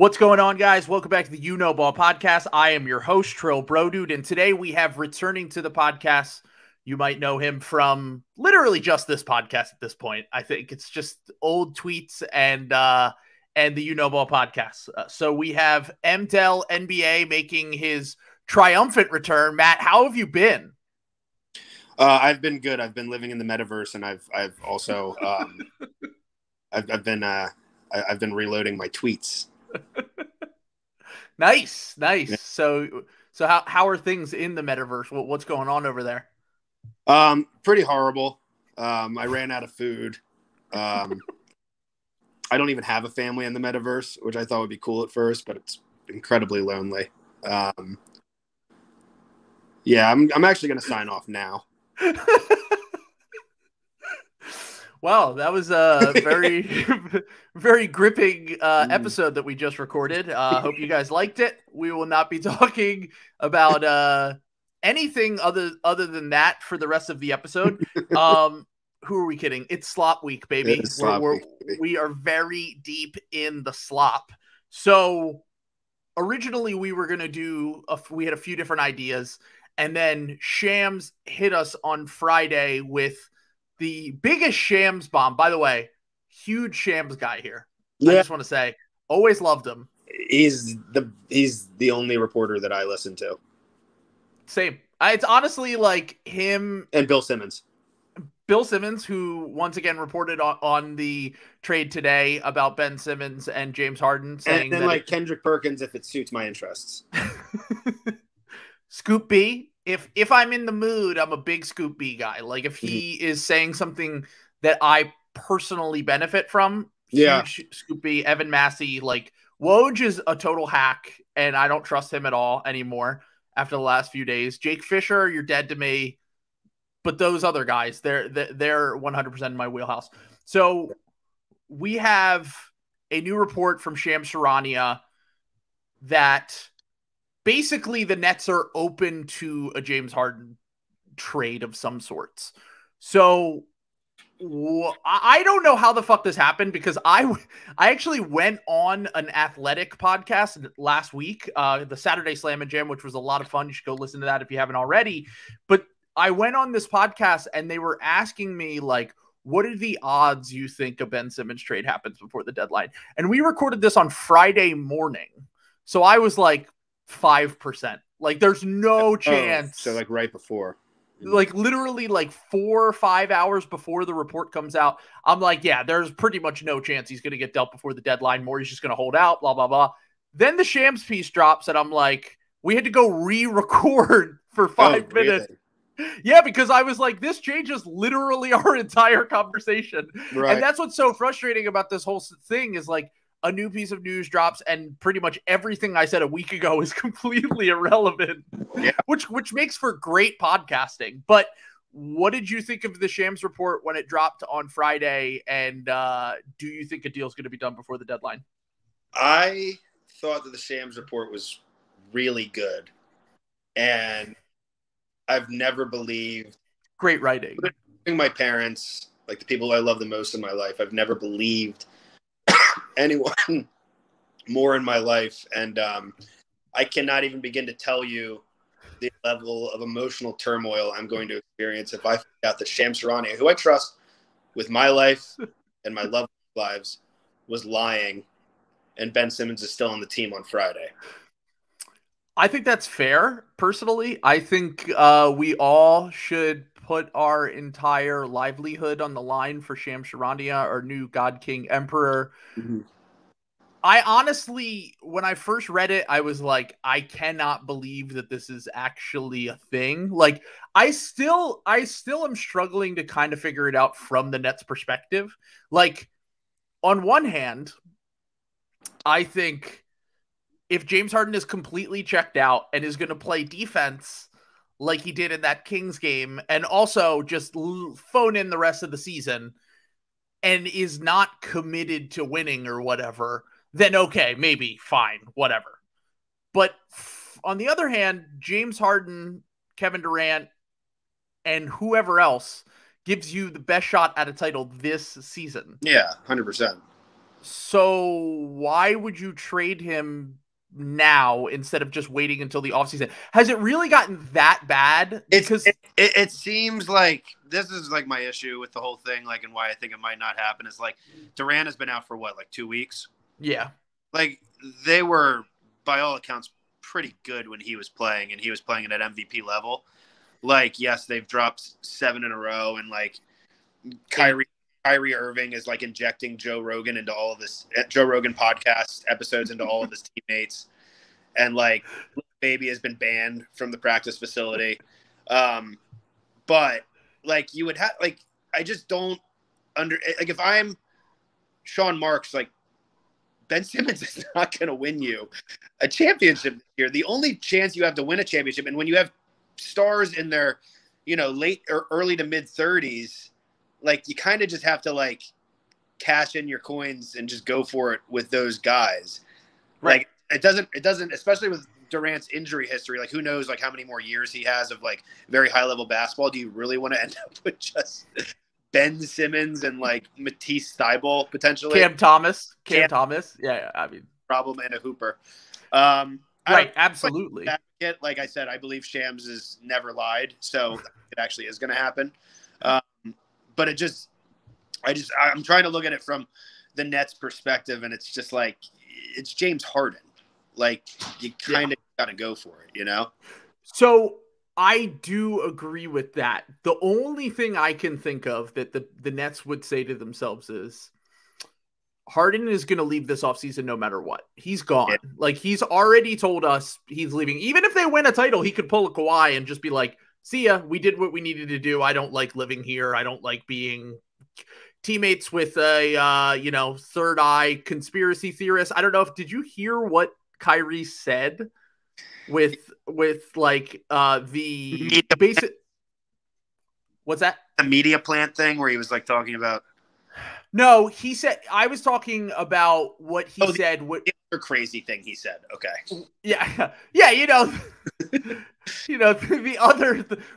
What's going on, guys? Welcome back to the You Know Ball podcast. I am your host, Trill Bro Dude, and today we have returning to the podcast. You might know him from literally just this podcast at this point. I think it's just old tweets and the You Know Ball podcast. So we have MDel NBA making his triumphant return. Matt, how have you been? I've been good. I've been living in the metaverse, and I've also I've been reloading my tweets. Nice. Yeah. So how are things in the metaverse? What's going on over there? Pretty horrible. I ran out of food. I don't even have a family in the metaverse, which I thought would be cool at first, but it's incredibly lonely. Yeah, I'm actually going to sign off now. Well, that was a very, very gripping episode that we just recorded. Hope you guys liked it. We will not be talking about anything other than that for the rest of the episode. Who are we kidding? It's slop week, baby. It is slop week, baby. We are very deep in the slop. So originally we were going to do, we had a few different ideas. And then Shams hit us on Friday with the biggest Shams bomb. By the way, huge Shams guy here. Yeah. I just want to say, always loved him. He's the only reporter that I listen to. Same. It's honestly like him and Bill Simmons. Bill Simmons, who once again reported on the trade today about Ben Simmons and James Harden, saying and like Kendrick Perkins if it suits my interests. Scoop B. If I'm in the mood, I'm a big Scoop B guy. Like if he is saying something that I personally benefit from, huge Scoop B. Evan Massey, like Woj is a total hack, and I don't trust him at all anymore after the last few days. Jake Fisher, you're dead to me. But those other guys, they're 100% in my wheelhouse. So we have a new report from Shams Charania that basically the Nets are open to a James Harden trade of some sorts. So I don't know how the fuck this happened, because I actually went on an athletic podcast last week, the Saturday Slam and Jam, which was a lot of fun. You should go listen to that if you haven't already. But I went on this podcast and they were asking me, like, what are the odds you think a Ben Simmons trade happens before the deadline? And we recorded this on Friday morning. So I was like 5%. Like there's no chance. So like right before. Like literally like 4 or 5 hours before the report comes out, I'm like, yeah, there's pretty much no chance he's going to get dealt before the deadline. Morey's just going to hold out, blah, blah, blah. Then the Shams piece drops and I'm like, we had to go re-record for 5 minutes. Really? Yeah, because I was like, this changes literally our entire conversation. Right. And that's what's so frustrating about this whole thing is like a new piece of news drops and pretty much everything I said a week ago is completely irrelevant, which makes for great podcasting. But what did you think of the Shams report when it dropped on Friday? And do you think a deal is going to be done before the deadline? I thought that the Shams report was really good. And I've never believed. Great writing. My parents, like the people I love the most in my life, I've never believed anyone more in my life. And I cannot even begin to tell you the level of emotional turmoil I'm going to experience if I find out that Shams Charania, who I trust with my life and my loved lives, was lying, and Ben Simmons is still on the team on Friday. I think that's fair, personally. I think we all should put our entire livelihood on the line for Shams Charania, our new God King Emperor. Mm-hmm. I honestly, when I first read it, I was like, I cannot believe that this is actually a thing. Like, I still am struggling to kind of figure it out from the Nets' perspective. Like, on one hand, I think if James Harden is completely checked out and is going to play defense like he did in that Kings game, and also just phone in the rest of the season and is not committed to winning or whatever, then okay, maybe, fine, whatever. But on the other hand, James Harden, Kevin Durant, and whoever else gives you the best shot at a title this season. Yeah, 100%. So why would you trade him now instead of just waiting until the offseason? Has it really gotten that bad? Because it seems like this is like my issue with the whole thing, like, and why I think it might not happen is like Durant has been out for what, like 2 weeks? Yeah. Like they were, by all accounts, pretty good when he was playing, and he was playing at MVP level. Like, yes, they've dropped 7 in a row, and like Kyrie Irving is like injecting Joe Rogan podcast episodes into all of his teammates, and like Baby has been banned from the practice facility. But like you would have, like, I just don't like, if I'm Sean Marks, like, Ben Simmons is not going to win you a championship this year. The only chance you have to win a championship, and when you have stars in their, late or early to mid 30s, like, you kind of just have to like cash in your coins and just go for it with those guys. Right. Like it doesn't, especially with Durant's injury history, like who knows like how many more years he has of like very high level basketball. Do you really want to end up with just Ben Simmons and like Matisse Thybulle potentially? Cam Thomas. Yeah, I mean, problem and a hooper. Right, absolutely. Like I said, I believe Shams has never lied, so it actually is going to happen. But I'm trying to look at it from the Nets' perspective, and it's just like, it's James Harden. Like, you kind of got to go for it, So I do agree with that. The only thing I can think of that the Nets would say to themselves is, Harden is going to leave this offseason no matter what. He's gone. Yeah. Like, he's already told us he's leaving. Even if they win a title, he could pull a Kawhi and just be like, see ya, we did what we needed to do. I don't like living here. I don't like being teammates with a, third eye conspiracy theorist. I don't know did you hear what Kyrie said with like the basic, what's that? The media plant thing where he was like talking about. No, he said, I was talking about what he said. What the other crazy thing he said. Okay. Yeah.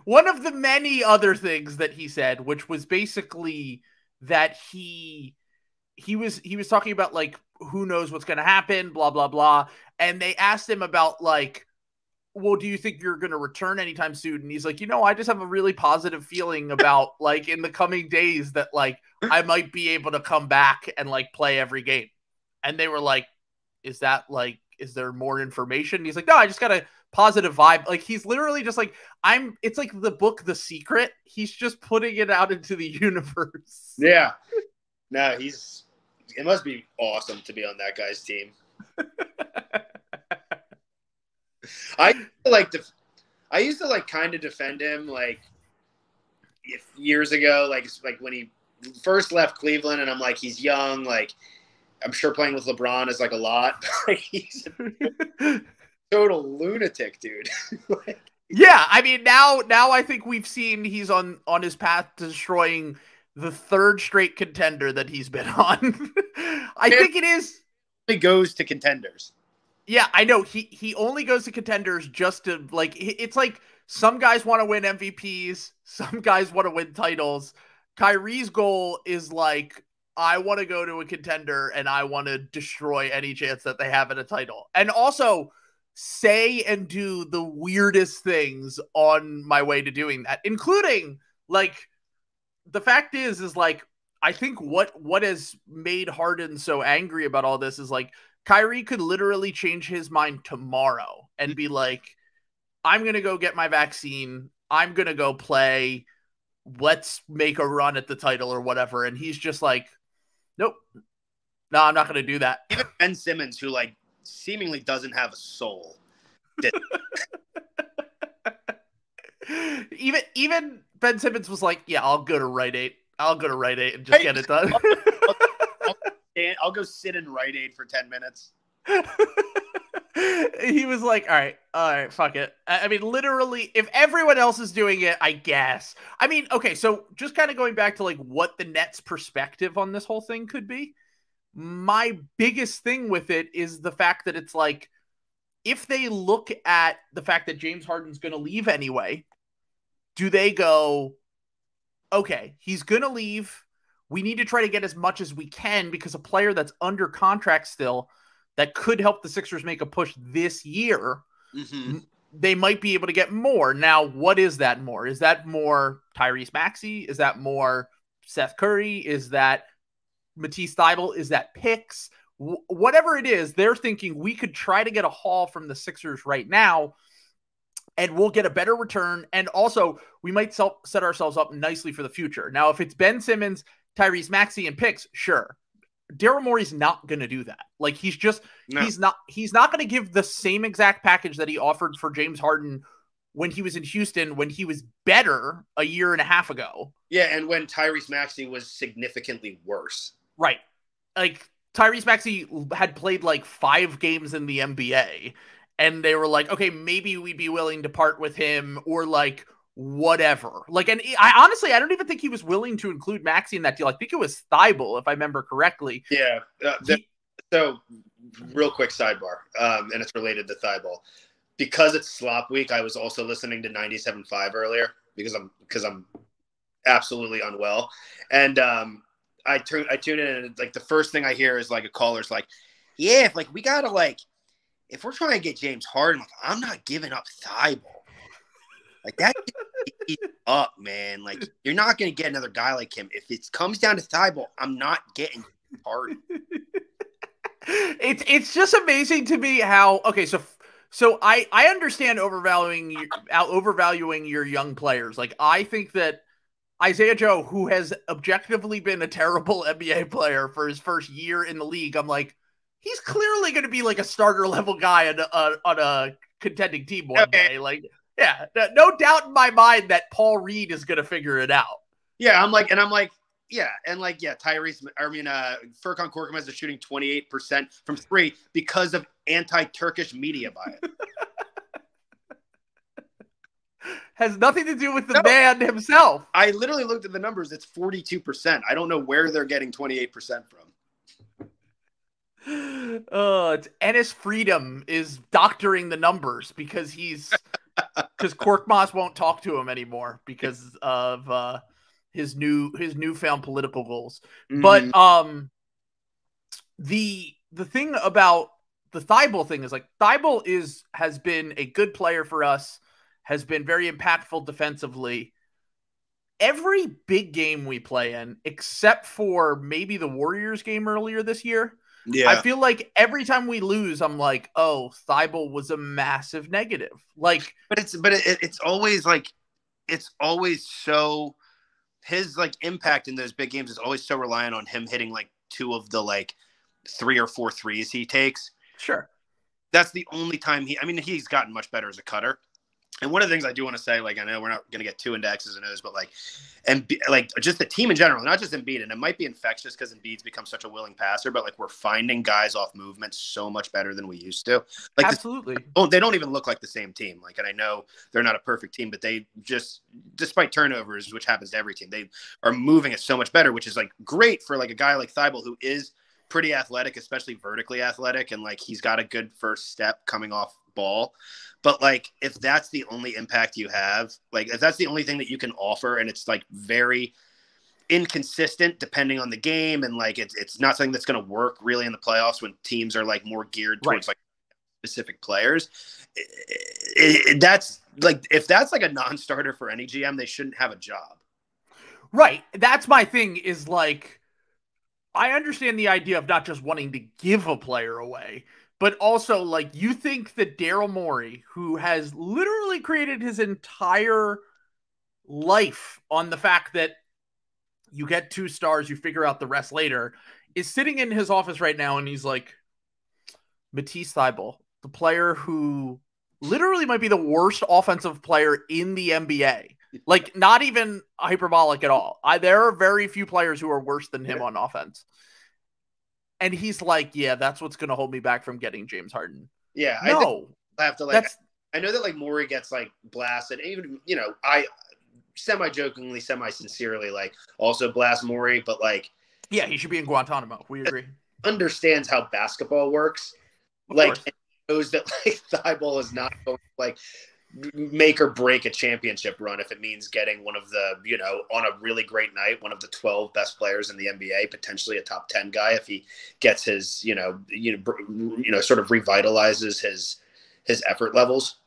One of the many other things that he said, which was basically that he was talking about like, who knows what's going to happen, blah, blah, blah. And they asked him about like, well, do you think you're going to return anytime soon? And he's like, I just have a really positive feeling about like in the coming days that like I might be able to come back and like play every game. And they were like, is there more information? And he's like, no, I just got a positive vibe. Like, he's literally just like, it's like the book, The Secret. He's just putting it out into the universe. Yeah. No, it must be awesome to be on that guy's team. I used to kind of defend him like years ago, like when he first left Cleveland, and I'm like, he's young, like I'm sure playing with LeBron is like a lot. He's a total lunatic, dude. Yeah, I mean now I think we've seen he's on his path to destroying the third straight contender that he's been on. I think it is. He goes to contenders. Yeah, I know. He only goes to contenders just to like. It's like some guys want to win MVPs, some guys want to win titles. Kyrie's goal is like, I want to go to a contender and I want to destroy any chance that they have at a title, and also say and do the weirdest things on my way to doing that, including like the fact is like, I think what has made Harden so angry about all this is like, Kyrie could literally change his mind tomorrow and be like, I'm going to go get my vaccine. I'm going to go play. Let's make a run at the title or whatever. And he's just like, nope, no, I'm not going to do that. Even Ben Simmons, who like seemingly doesn't have a soul. Even Ben Simmons was like, yeah, I'll go to Rite Aid. And just get it done. I'll go sit in Rite Aid for 10 minutes. He was like, all right, fuck it. I mean, literally, if everyone else is doing it, I guess. I mean, okay, so just kind of going back to like what the Nets' perspective on this whole thing could be. My biggest thing with it is the fact that it's like, if they look at the fact that James Harden's going to leave anyway, do they go, okay, he's going to leave. we need to try to get as much as we can because a player that's under contract still that could help the Sixers make a push this year, they might be able to get more. Now, what is that more? Is that more Tyreese Maxey? Is that more Seth Curry? Is that Matisse Thybulle? Is that picks? Whatever it is, they're thinking we could try to get a haul from the Sixers right now, and we'll get a better return. And also, we might set ourselves up nicely for the future. Now, if it's Ben Simmons, Tyreese Maxey, and picks, sure. Daryl Morey's not going to do that. Like, he's not going to give the same exact package that he offered for James Harden when he was in Houston, when he was better a year and a half ago. Yeah, and when Tyreese Maxey was significantly worse. Right. Like, Tyreese Maxey had played like 5 games in the NBA, and they were like, okay, maybe we'd be willing to part with him, or like whatever. Like, and I don't even think he was willing to include Maxey in that deal. I think it was Thybulle, if I remember correctly. Yeah. So real quick sidebar, and it's related to Thybulle. Because it's slop week, I was also listening to 97.5 earlier because I'm absolutely unwell. And I tune in, and like the first thing I hear is like a caller's like, yeah, if like we gotta like, if we're trying to get James Harden, like, I'm not giving up Thybulle. Like, that up, man. Like, you're not gonna get another guy like him. If it comes down to Thybulle, I'm not getting Harden. It's just amazing to me how so I understand overvaluing your young players. Like, I think that Isaiah Joe, who has objectively been a terrible NBA player for his first year in the league, I'm like, he's clearly going to be like a starter level guy on a contending team one day. Like, yeah, no doubt in my mind that Paul Reed is going to figure it out. Yeah, Tyreese, Furkan Korkmaz is shooting 28% from 3 because of anti-Turkish media bias. Has nothing to do with the man himself. I literally looked at the numbers. It's 42%. I don't know where they're getting 28% from. It's Ennis Freedom is doctoring the numbers because Korkmaz won't talk to him anymore because of his newfound political goals. But the thing about the Thybulle thing is, like, Thybulle has been a good player for us, has been very impactful defensively. Every big game we play in, except for maybe the Warriors game earlier this year, I feel like every time we lose, I'm like, oh, Thybulle was a massive negative. Like, but it's always like, it's always so, his like impact in those big games is always so reliant on him hitting like 2 of the like 3 or 4 threes he takes. Sure. That's the only time he's gotten much better as a cutter. And one of the things I do want to say, like, I know we're not going to get too into X's and O's, but like, and like just the team in general, not just Embiid, and it might be infectious because Embiid's become such a willing passer, but like, we're finding guys off movement so much better than we used to. Like, absolutely. They don't even look like the same team. Like, and I know they're not a perfect team, but they just, despite turnovers, which happens to every team, they are moving it so much better, which is like great for like a guy like Thybulle, who is pretty athletic, especially vertically athletic, and like he's got a good first step coming off ball. But like, if that's the only impact you have, like if that's the only thing that you can offer, and it's like very inconsistent depending on the game, and like it's not something that's going to work really in the playoffs when teams are like more geared towards like specific players, that's like, if that's like a non-starter for any GM, they shouldn't have a job. Right. That's my thing, is like, I understand the idea of not just wanting to give a player away, but also, like, you think that Daryl Morey, who has literally created his entire life on the fact that you get 2 stars, you figure out the rest later, is sitting in his office right now and he's like, Matisse Thybulle, the player who literally might be the worst offensive player in the NBA. Like, not even hyperbolic at all. There are very few players who are worse than him on offense. And he's like, yeah, that's what's going to hold me back from getting James Harden. Yeah. No. I have to, like, I know that, like, Morey gets, like, blasted. Even, you know, I semi-jokingly, semi-sincerely, like, also blast Morey. But, like, yeah, he should be in Guantanamo. We agree. Understands how basketball works. Of like, and knows that, like, Thybulle is not going, like, make or break a championship run if it means getting one of the, on a really great night, one of the 12 best players in the NBA, potentially a top 10 guy if he gets his, sort of revitalizes his effort levels.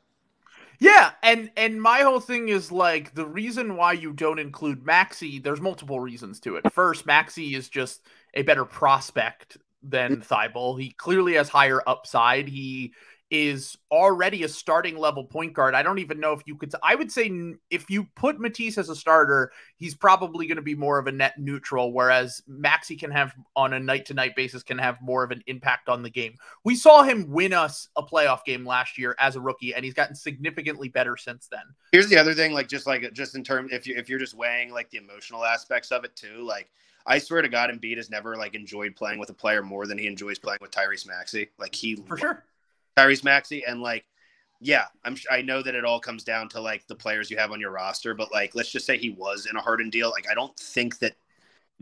Yeah, and my whole thing is like the reason why you don't include Maxi, there's multiple reasons to it. First, Maxi is just a better prospect than Thibault. He clearly has higher upside. He is already a starting level point guard. I don't even know if you could, I would say if you put Matisse as a starter, he's probably going to be more of a net neutral, whereas Maxi can have on a night-to-night basis can have more of an impact on the game. We saw him win us a playoff game last year as a rookie, and he's gotten significantly better since then. Here's the other thing, just in terms, if you're just weighing like the emotional aspects of it too, like I swear to God, Embiid has never like enjoyed playing with a player more than he enjoys playing with Tyreese Maxey. Like for sure. Tyreese Maxey, and like, yeah, I know that it all comes down to like the players you have on your roster, but like, let's just say he was in a Harden deal. Like, I don't think that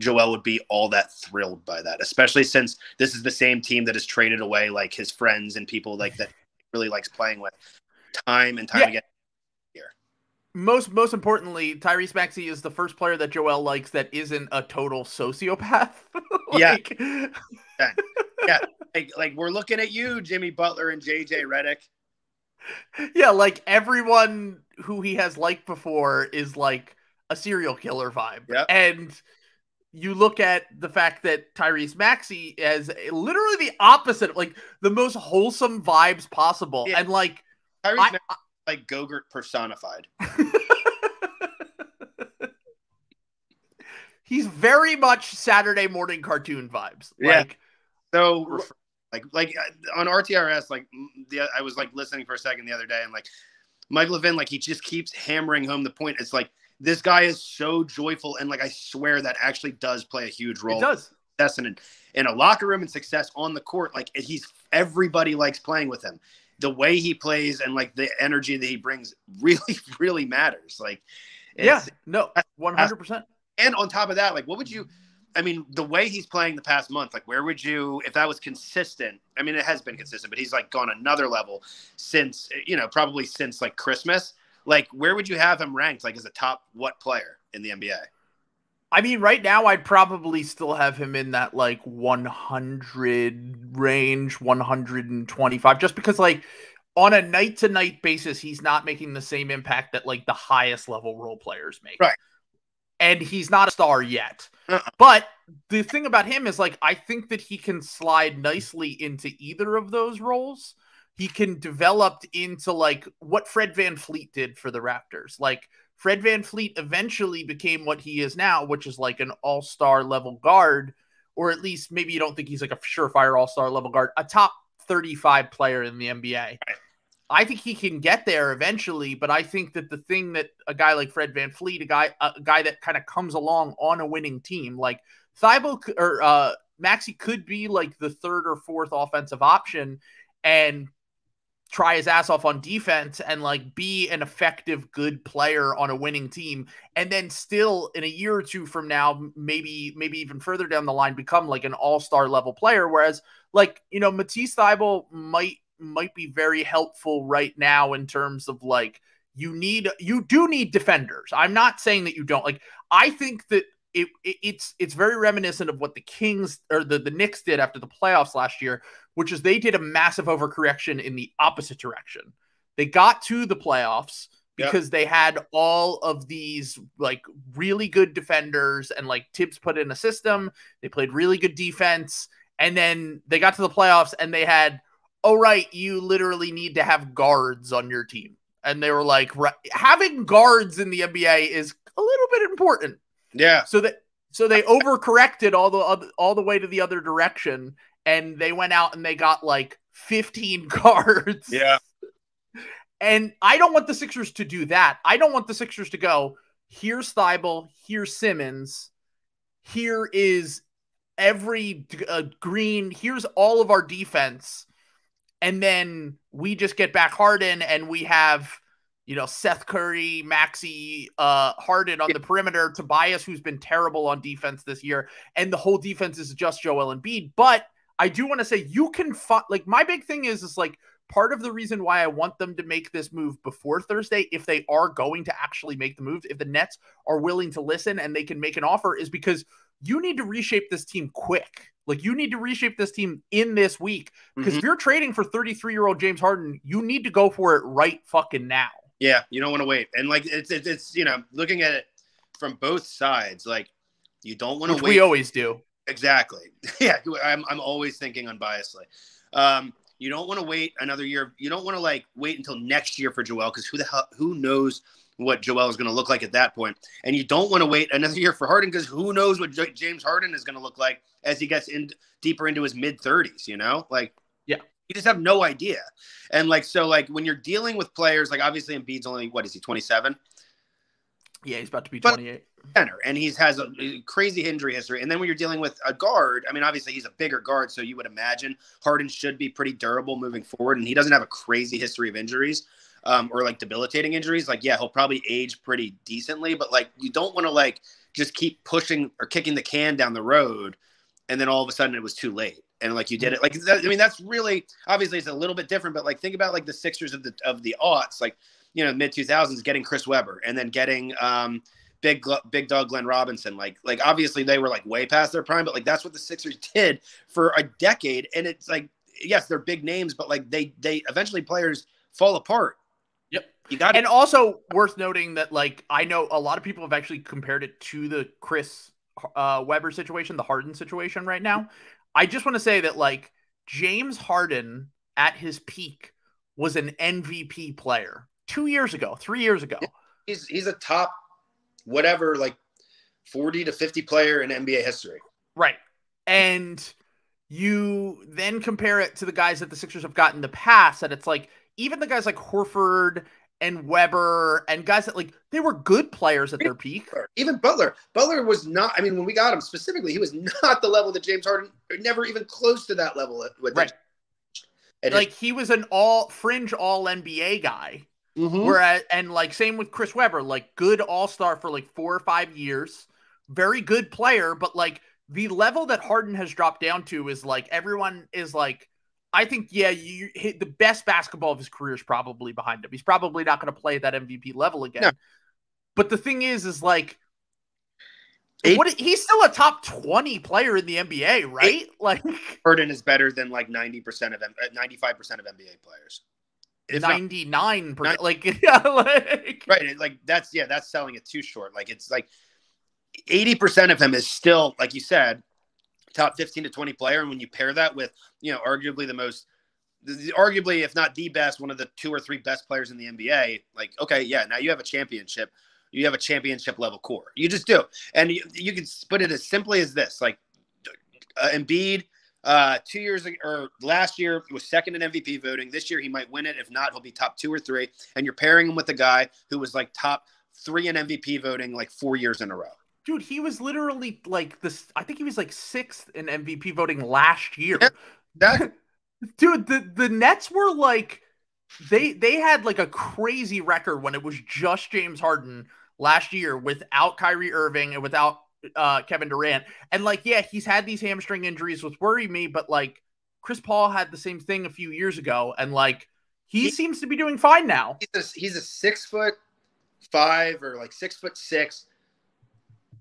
Joel would be all that thrilled by that, especially since this is the same team that has traded away like his friends and people like that really likes playing with time and time again. Here, most importantly, Tyreese Maxey is the first player that Joel likes that isn't a total sociopath. like, yeah. Like we're looking at you, Jimmy Butler and JJ Redick. Yeah, like everyone who he has liked before is like a serial killer vibe. Yep. And you look at the fact that Tyreese Maxey has literally the opposite, like the most wholesome vibes possible. Yeah. And like Tyreese Maxey, like Gogurt personified. He's very much Saturday morning cartoon vibes. Yeah. Like, so like on RTRS, like I was like listening for a second the other day, and like Mike Levin, like he just keeps hammering home the point. It's like this guy is so joyful, and like I swear that actually does play a huge role. It does. Success in a locker room and success on the court. Like everybody likes playing with him. The way he plays and like the energy that he brings really, really matters. Like, 100%. And on top of that, like, what would you? I mean, the way he's playing the past month, like, where would you, if that was consistent? I mean, it has been consistent, but he's like gone another level since, probably since like Christmas. Like, where would you have him ranked, like, as a top what player in the NBA? I mean, right now, I'd probably still have him in that like 100 range, 125, just because like on a night-to-night basis, he's not making the same impact that like the highest level role players make. Right. And he's not a star yet. But the thing about him is, like, I think that he can slide nicely into either of those roles. He can develop into, like, what Fred VanVleet did for the Raptors. Like, Fred VanVleet eventually became what he is now, which is, like, an all-star level guard. Or at least maybe you don't think he's, like, a surefire all-star level guard. A top 35 player in the NBA. Right. I think he can get there eventually, but I think that the thing that a guy like Fred VanVleet, a guy that kind of comes along on a winning team, like Thibault or Maxey could be like the third or fourth offensive option and try his ass off on defense and like be an effective, good player on a winning team. And then still in a year or two from now, maybe even further down the line, become like an all-star level player. Whereas like, Matisse Thybulle might be very helpful right now in terms of like, you do need defenders. I'm not saying that you don't. Like, I think that it's very reminiscent of what the Kings or the Knicks did after the playoffs last year, which is they did a massive overcorrection in the opposite direction. They got to the playoffs because they had all of these like really good defenders, and like Tibbs put in a system. They played really good defense, and then they got to the playoffs and they had, oh, right, you literally need to have guards on your team. And they were like, having guards in the NBA is a little bit important. Yeah. So they overcorrected all the way to the other direction, and they went out and they got like 15 guards. Yeah. And I don't want the Sixers to do that. I don't want the Sixers to go, here's Thybulle, here's Simmons, here is every Green, here's all of our defense. And then we just get back Harden and we have, Seth Curry, Maxi, Harden on the perimeter, Tobias, who's been terrible on defense this year. And the whole defense is just Joel Embiid. But I do want to say you can like, my big thing is like, part of the reason why I want them to make this move before Thursday, if they are going to actually make the move, if the Nets are willing to listen and they can make an offer, is because you need to reshape this team quick. Like, you need to reshape this team in this week, because if you're trading for 33-year-old James Harden, you need to go for it right fucking now. Yeah, you don't want to wait. And like it's looking at it from both sides, like you don't want to wait. We always do. Exactly. Yeah, I'm always thinking unbiasedly. You don't want to wait another year. You don't want to like wait until next year for Joel, because who knows what Joel is going to look like at that point. And you don't want to wait another year for Harden, because who knows what James Harden is going to look like as he gets deeper into his mid-30s, Like, yeah, you just have no idea. And like, so like when you're dealing with players, like obviously Embiid's only, what is he, 27? Yeah, he's about to be 28. And he has a crazy injury history. And then when you're dealing with a guard, I mean, obviously he's a bigger guard, so you would imagine Harden should be pretty durable moving forward. And he doesn't have a crazy history of injuries or like debilitating injuries. Like, yeah, he'll probably age pretty decently, but like you don't want to like just keep pushing or kicking the can down the road, and then all of a sudden it was too late. And like you did it. Like, I mean, that's really, obviously it's a little bit different, but like think about like the Sixers of the aughts, like, mid 2000s, getting Chris Webber and then getting big dog Glenn Robinson. Like obviously they were like way past their prime, but like that's what the Sixers did for a decade. And it's like, yes, they're big names, but like they eventually players fall apart. Yep. You got it. And also worth noting that like I know a lot of people have actually compared it to the Chris Webber situation, the Harden situation right now. I just want to say that like James Harden at his peak was an MVP player 2 years ago, 3 years ago. He's a top whatever, like 40 to 50 player in NBA history. Right. And you then compare it to the guys that the Sixers have got in the past, and it's like even the guys like Horford and Weber and guys that like they were good players at their peak. Even Butler. Butler was not, I mean, when we got him specifically, he was not the level that James Harden, never even close to that level. Right. Like he was an fringe all NBA guy. Mm-hmm. Whereas, and like same with Chris Webber, like good all-star for like 4 or 5 years, very good player, but like the level that Harden has dropped down to is like everyone is like, I think, yeah, you hit the best basketball of his career is probably behind him. He's probably not going to play at that MVP level again. No. But the thing is like, he's still a top 20 player in the NBA, right? Like Harden is better than like 95% of NBA players. 99%, like yeah, like right, like that's selling it too short. Like it's like 80% of him is still, like you said, top 15 to 20 player, and when you pair that with arguably arguably if not the best, one of the 2 or 3 best players in the NBA, like okay, yeah, now you have a championship. You have a championship level core. You just do, and you can put it as simply as this: like Embiid. 2 years ago, or last year, he was second in MVP voting. This year, he might win it. If not, he'll be top 2 or 3. And you're pairing him with a guy who was like top 3 in MVP voting like 4 years in a row. Dude, he was literally like this. I think he was like 6th in MVP voting last year. Yeah, dude, the Nets were like, they had like a crazy record when it was just James Harden last year without Kyrie Irving and without Kevin Durant. And like, yeah, he's had these hamstring injuries, which worry me, but like Chris Paul had the same thing a few years ago, and like he seems to be doing fine now. He's a 6'5" or like 6'6",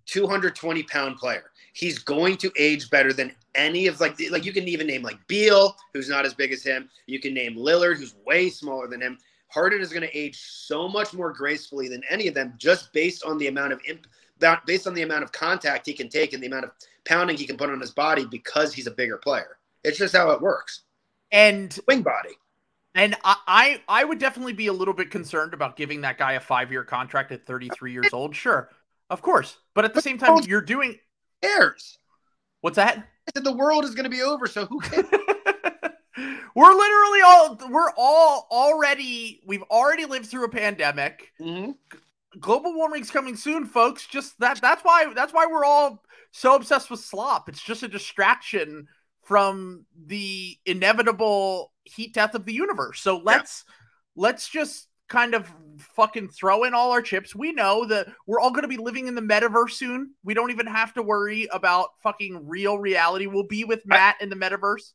220-pound player. He's going to age better than any of like you can even name like Beal, who's not as big as him. You can name Lillard, who's way smaller than him. Harden is going to age so much more gracefully than any of them, just based on the amount of contact he can take and the amount of pounding he can put on his body, because he's a bigger player. It's just how it works. And wing body. And I would definitely be a little bit concerned about giving that guy a 5-year contract at 33 years old. Sure, of course. But at the same time, you're doing... Who cares? What's that? I said the world is going to be over, so who cares? We've already lived through a pandemic. Mm-hmm. Global warming's coming soon, folks. Just that's why we're all so obsessed with slop. It's just a distraction from the inevitable heat death of the universe. So let's just kind of fucking throw in all our chips. We know that we're all going to be living in the metaverse soon. We don't even have to worry about fucking real reality. We'll be with Matt in the metaverse.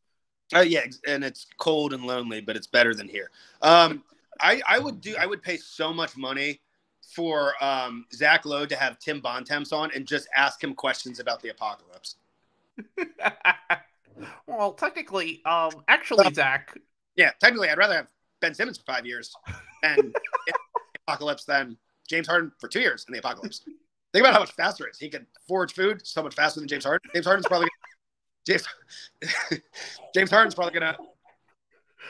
Yeah, and it's cold and lonely, but it's better than here. I would pay so much money for Zach Lowe to have Tim Bontemps on and just ask him questions about the apocalypse. Well, technically, actually, Zach. Yeah, technically, I'd rather have Ben Simmons for 5 years and in the apocalypse than James Harden for 2 years in the apocalypse. Think about how much faster it is. He can forage food so much faster than James Harden. James Harden's probably gonna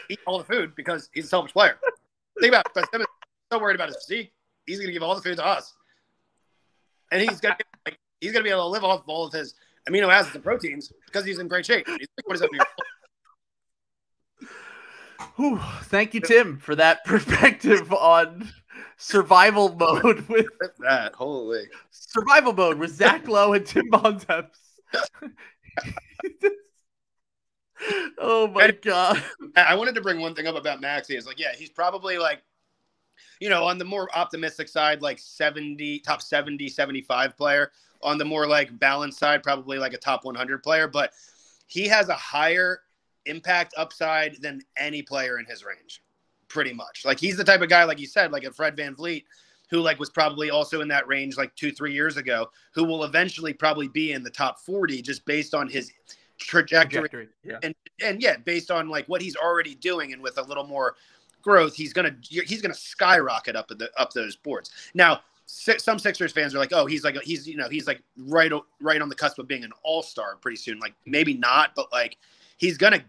eat all the food because he's a selfish player. Think about it. Ben Simmons is so worried about his physique. He's gonna give all the food to us, and he's gonna be able to live off all of his amino acids and proteins because he's in great shape. He's like 27 years old. Whew, thank you, Tim, for that perspective on survival mode with that. Holy survival mode with Zach Lowe and Tim Bontemps. Oh my God. I wanted to bring one thing up about Maxi. Is like, yeah, he's probably like, on the more optimistic side, like top 70, 75 player. On the more like balanced side, probably like a top 100 player. But he has a higher impact upside than any player in his range, pretty much. Like, he's the type of guy, like you said, like a Fred VanVleet, who like was probably also in that range like 2-3 years ago, who will eventually probably be in the top 40 just based on his trajectory. Yeah. And yeah, based on like what he's already doing, and with a little more growth, he's gonna skyrocket up those boards. Now, some Sixers fans are like, oh, he's right on the cusp of being an all-star pretty soon. Like, maybe not, but like he's gonna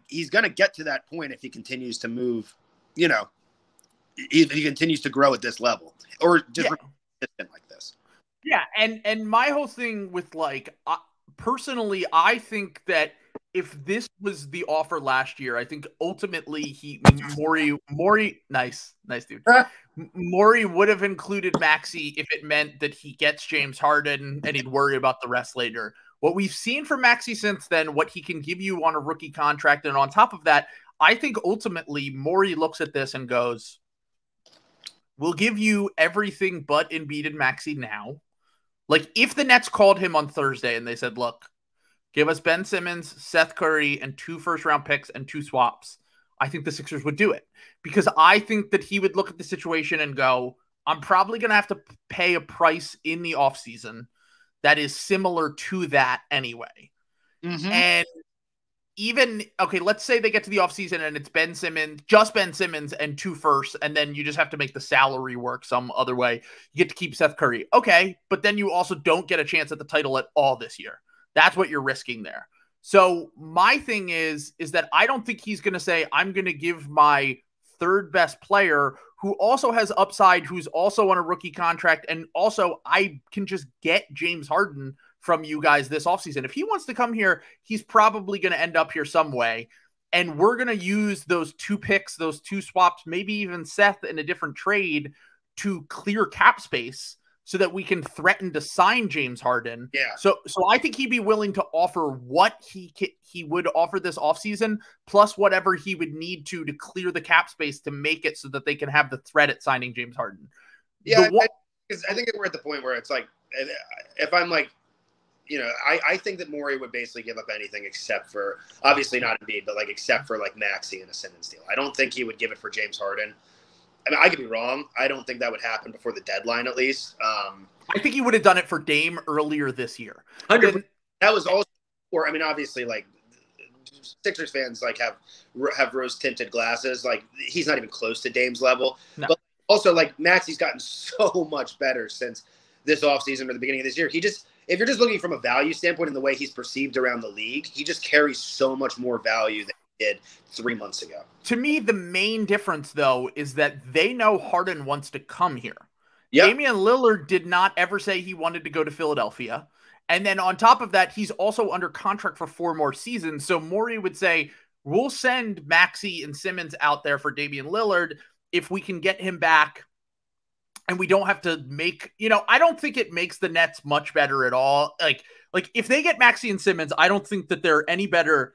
get to that point if he continues to move. If he continues to grow at this level, or just consistent like this. Yeah, and my whole thing with like, personally, I think that if this was the offer last year, I think ultimately Morey, nice dude. Morey would have included Maxi if it meant that he gets James Harden and he'd worry about the rest later. What we've seen from Maxi since then, what he can give you on a rookie contract, and on top of that, I think ultimately Morey looks at this and goes, we'll give you everything but Embiid and Maxi now. Like, if the Nets called him on Thursday and they said, look, give us Ben Simmons, Seth Curry, and 2 first-round picks and 2 swaps, I think the Sixers would do it. Because I think that he would look at the situation and go, I'm probably going to have to pay a price in the offseason that is similar to that anyway. Mm-hmm. And even, okay, let's say they get to the offseason and it's just Ben Simmons and 2 firsts, and then you just have to make the salary work some other way. You get to keep Seth Curry. Okay, but then you also don't get a chance at the title at all this year. That's what you're risking there. So my thing is that I don't think he's going to say, I'm going to give my third best player, who also has upside, who's also on a rookie contract, and also I can just get James Harden from you guys this offseason. If he wants to come here, he's probably going to end up here some way. And we're going to use those 2 picks, those 2 swaps, maybe even Seth in a different trade to clear cap space so that we can threaten to sign James Harden. Yeah. So I think he'd be willing to offer what he would offer this offseason, plus whatever he would need to clear the cap space to make it so that they can have the threat at signing James Harden. Yeah, I think we're at the point where it's like, if I'm like, I think that Morey would basically give up anything except for, obviously not Embiid, but like except for like Maxi and a Simmons deal. I don't think he would give it for James Harden. I mean, I could be wrong. I don't think that would happen before the deadline, at least. I think he would have done it for Dame earlier this year. That was also, obviously, like, Sixers fans like have rose-tinted glasses. Like, he's not even close to Dame's level. No. But also, like, Maxi's gotten so much better since this offseason or the beginning of this year. If you're just looking from a value standpoint and the way he's perceived around the league, he just carries so much more value than he did 3 months ago. To me, the main difference, though, is that they know Harden wants to come here. Yep. Damian Lillard did not ever say he wanted to go to Philadelphia. And then on top of that, he's also under contract for 4 more seasons. So Morey would say, we'll send Maxi and Simmons out there for Damian Lillard if we can get him back. And we don't have to make, I don't think it makes the Nets much better at all. Like if they get Maxi and Simmons, I don't think that they're any better.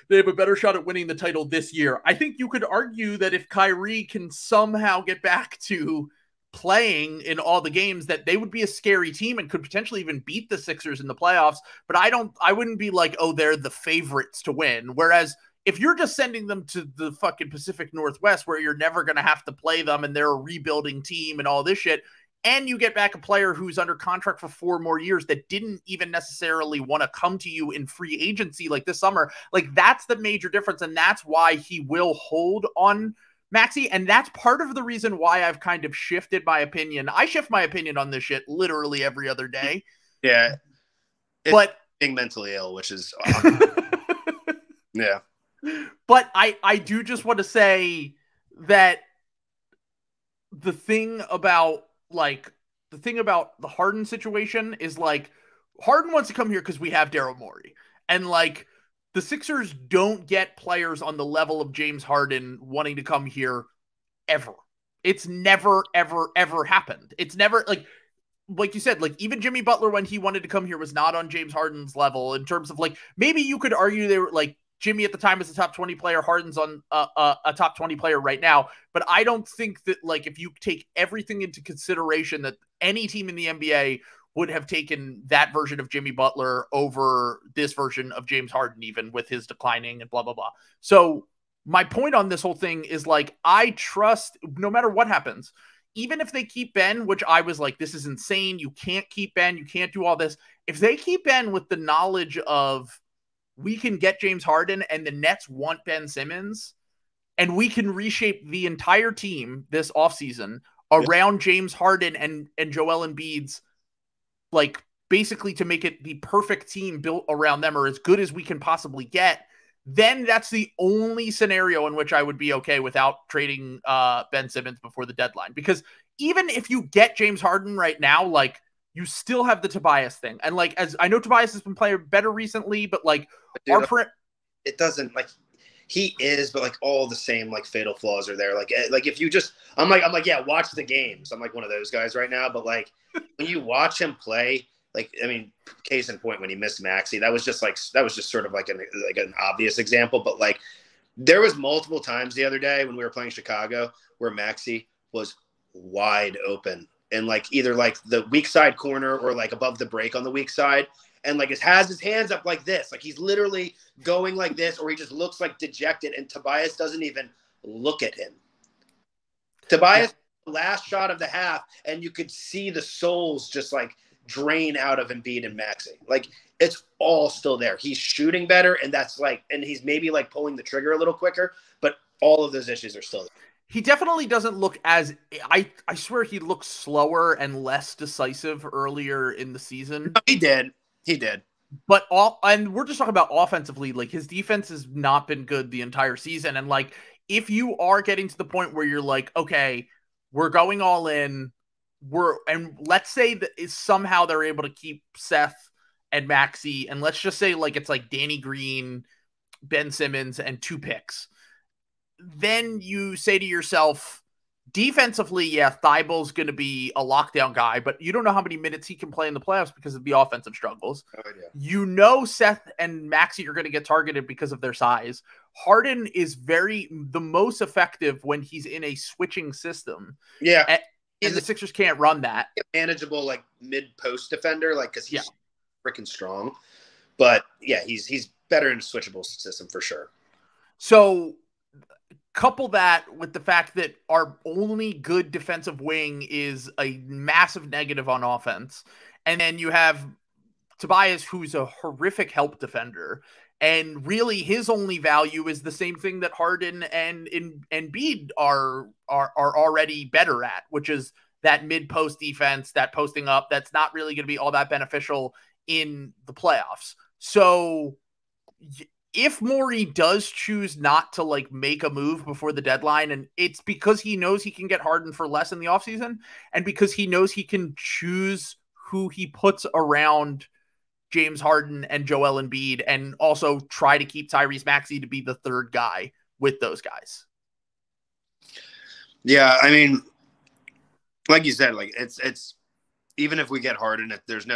They have a better shot at winning the title this year. I think you could argue that if Kyrie can somehow get back to playing in all the games, that they would be a scary team and could potentially even beat the Sixers in the playoffs. But I wouldn't be like, oh, they're the favorites to win. Whereas if you're just sending them to the fucking Pacific Northwest where you're never going to have to play them and they're a rebuilding team and all this shit, and you get back a player who's under contract for 4 more years that didn't even necessarily want to come to you in free agency like this summer, like that's the major difference. And that's why he will hold on Maxey. And that's part of the reason why I've kind of shifted my opinion. I shift my opinion on this shit literally every other day. Yeah. But being mentally ill, which is awesome. Yeah. But I do just want to say that the thing about the Harden situation is like Harden wants to come here because we have Daryl Morey. And like the Sixers don't get players on the level of James Harden wanting to come here ever. It's never, ever, ever happened. It's never like you said, like even Jimmy Butler when he wanted to come here was not on James Harden's level in terms of like, maybe you could argue they were like Jimmy at the time was a top 20 player. Harden's on a top 20 player right now. But I don't think that like, if you take everything into consideration, that any team in the NBA would have taken that version of Jimmy Butler over this version of James Harden, even with his declining and blah, blah, blah. So my point on this whole thing is like, I trust no matter what happens, even if they keep Ben, which I was like, this is insane. You can't keep Ben. You can't do all this. If they keep Ben with the knowledge of we can get James Harden and the Nets want Ben Simmons and we can reshape the entire team this offseason around James Harden and Joel Embiid's, like basically to make it the perfect team built around them or as good as we can possibly get, then that's the only scenario in which I would be okay without trading Ben Simmons before the deadline. Because even if you get James Harden right now, like you still have the Tobias thing. And like, as I know Tobias has been playing better recently, but like it doesn't like he is, but like all the same like fatal flaws are there. Like if you just, I'm like, yeah, watch the games. I'm like one of those guys right now, but like when you watch him play, like, I mean, case in point, when he missed Maxey, that was just sort of like an obvious example. But like, there was multiple times the other day when we were playing Chicago where Maxey was wide open and like either like the weak side corner or like above the break on the weak side. And like has his hands up like this, like he's literally going like this, or he just looks like dejected. And Tobias doesn't even look at him. Tobias, last shot of the half, and you could see the souls just like drain out of Embiid and Maxey. Like it's all still there. He's shooting better, and that's like, and he's maybe like pulling the trigger a little quicker, but all of those issues are still there. He definitely doesn't look as I swear he looked slower and less decisive earlier in the season. No, he did. He did. But and we're just talking about offensively, like his defense has not been good the entire season. And like, if you are getting to the point where you're like, okay, we're going all in, and let's say that somehow they're able to keep Seth and Maxey, and let's just say like it's like Danny Green, Ben Simmons, and 2 picks. Then you say to yourself, defensively, yeah, Thibel's going to be a lockdown guy, but you don't know how many minutes he can play in the playoffs because of the offensive struggles. Oh, yeah. You know Seth and Maxey are going to get targeted because of their size. Harden is the most effective when he's in a switching system. Yeah. And the Sixers can't run that. Manageable, like, mid-post defender, like, because he's freaking strong. But, yeah, he's better in a switchable system for sure. So couple that with the fact that our only good defensive wing is a massive negative on offense. And then you have Tobias, who's a horrific help defender. And really his only value is the same thing that Harden and Embiid are already better at, which is that mid-post defense, that posting up. That's not really going to be all that beneficial in the playoffs. So if Morey does choose not to like make a move before the deadline, and it's because he knows he can get Harden for less in the offseason, and because he knows he can choose who he puts around James Harden and Joel Embiid, and also try to keep Tyreese Maxey to be the third guy with those guys. Yeah, I mean, like you said, like it's even if we get Harden, there's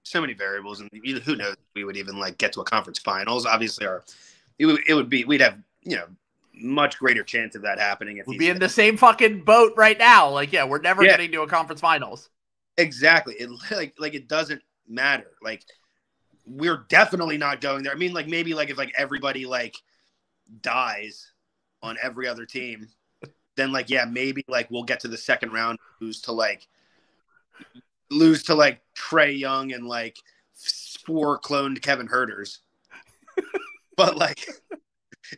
so many variables, and who knows if we would even like get to a conference finals. Obviously, we'd have, you know, much greater chance of that happening if we'd be in the same fucking boat right now. Like, yeah, we're never getting to a conference finals. Exactly. It like it doesn't matter. Like we're definitely not going there. I mean, like maybe like if like everybody like dies on every other team, then like yeah, maybe like we'll get to the second round, lose to like Trae Young and like 4 cloned Kevin Herters. But like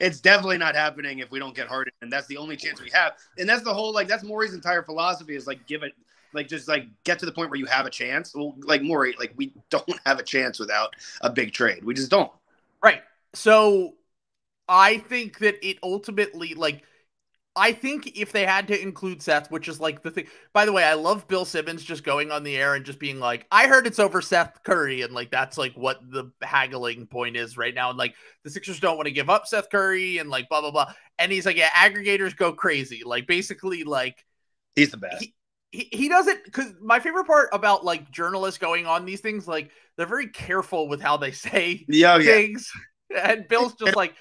it's definitely not happening if we don't get Harden, and that's the only chance we have. And that's the whole like that's Morey's entire philosophy is like give it like just like get to the point where you have a chance. Well, like Morey, like we don't have a chance without a big trade. We just don't. Right. So I think that it ultimately like I think if they had to include Seth, which is like the thing. By the way, I love Bill Simmons just going on the air and just being like, I heard it's over Seth Curry. And like, that's like what the haggling point is right now. And like the Sixers don't want to give up Seth Curry and like, blah, blah, blah. And he's like, yeah, aggregators go crazy. Like basically like he's the best. He doesn't, because my favorite part about like journalists going on these things, like they're very careful with how they say things. Yeah. And Bill's just like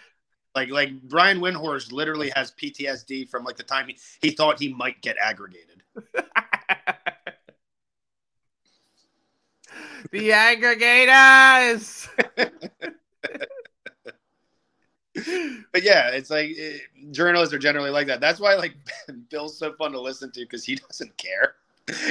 Brian Windhorst literally has PTSD from like the time he thought he might get aggregated. The aggregators. But yeah, it's like journalists are generally like that. That's why like Bill's so fun to listen to because he doesn't care.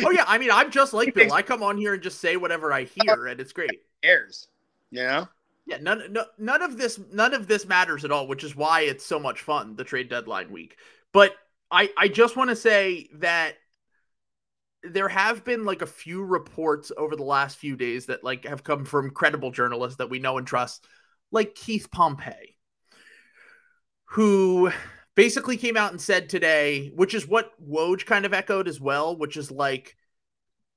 Oh yeah, I mean I'm just like Bill. I come on here and just say whatever I hear, and it's great. He cares, you know? Yeah, none of this matters at all, which is why it's so much fun, the trade deadline week. But I just want to say that there have been like a few reports over the last few days that like have come from credible journalists that we know and trust, like Keith Pompey, who basically came out and said today, which is what Woj kind of echoed as well, which is like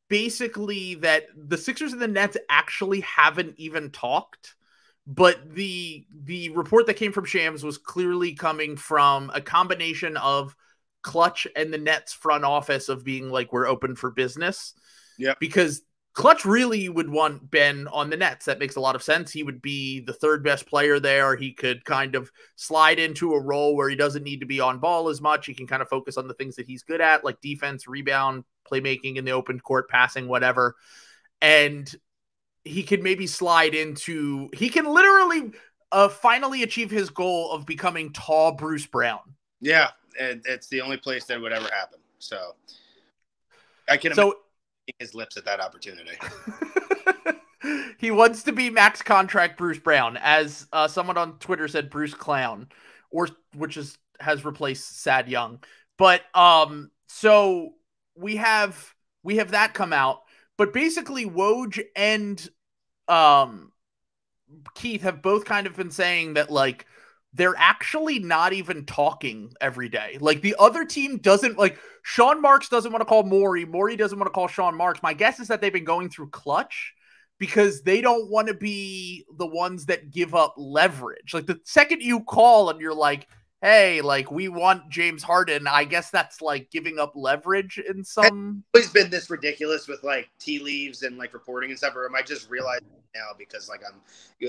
basically that the Sixers and the Nets actually haven't even talked. But the report that came from Shams was clearly coming from a combination of Clutch and the Nets front office of being like, we're open for business. Yeah. Because Clutch really would want Ben on the Nets. That makes a lot of sense. He would be the third best player there. He could kind of slide into a role where he doesn't need to be on ball as much. He can kind of focus on the things that he's good at, like defense, rebound, playmaking in the open court, passing, whatever. And he can maybe slide into, he can literally finally achieve his goal of becoming tall Bruce Brown. Yeah, and it's the only place that would ever happen. So I can imagine his lips at that opportunity. He wants to be max contract Bruce Brown, as someone on Twitter said, Bruce Clown, has replaced Sad Young. But so we have that come out. But basically, Woj and Keith have both kind of been saying that, like, they're actually not even talking every day. Like, the other team doesn't, like, Sean Marks doesn't want to call Morey. Morey doesn't want to call Sean Marks. My guess is that they've been going through Clutch because they don't want to be the ones that give up leverage. Like, the second you call and you're like, hey, like, we want James Harden, I guess that's like giving up leverage in some. It's always been this ridiculous with like tea leaves and like reporting and stuff, or am I just realizing now because like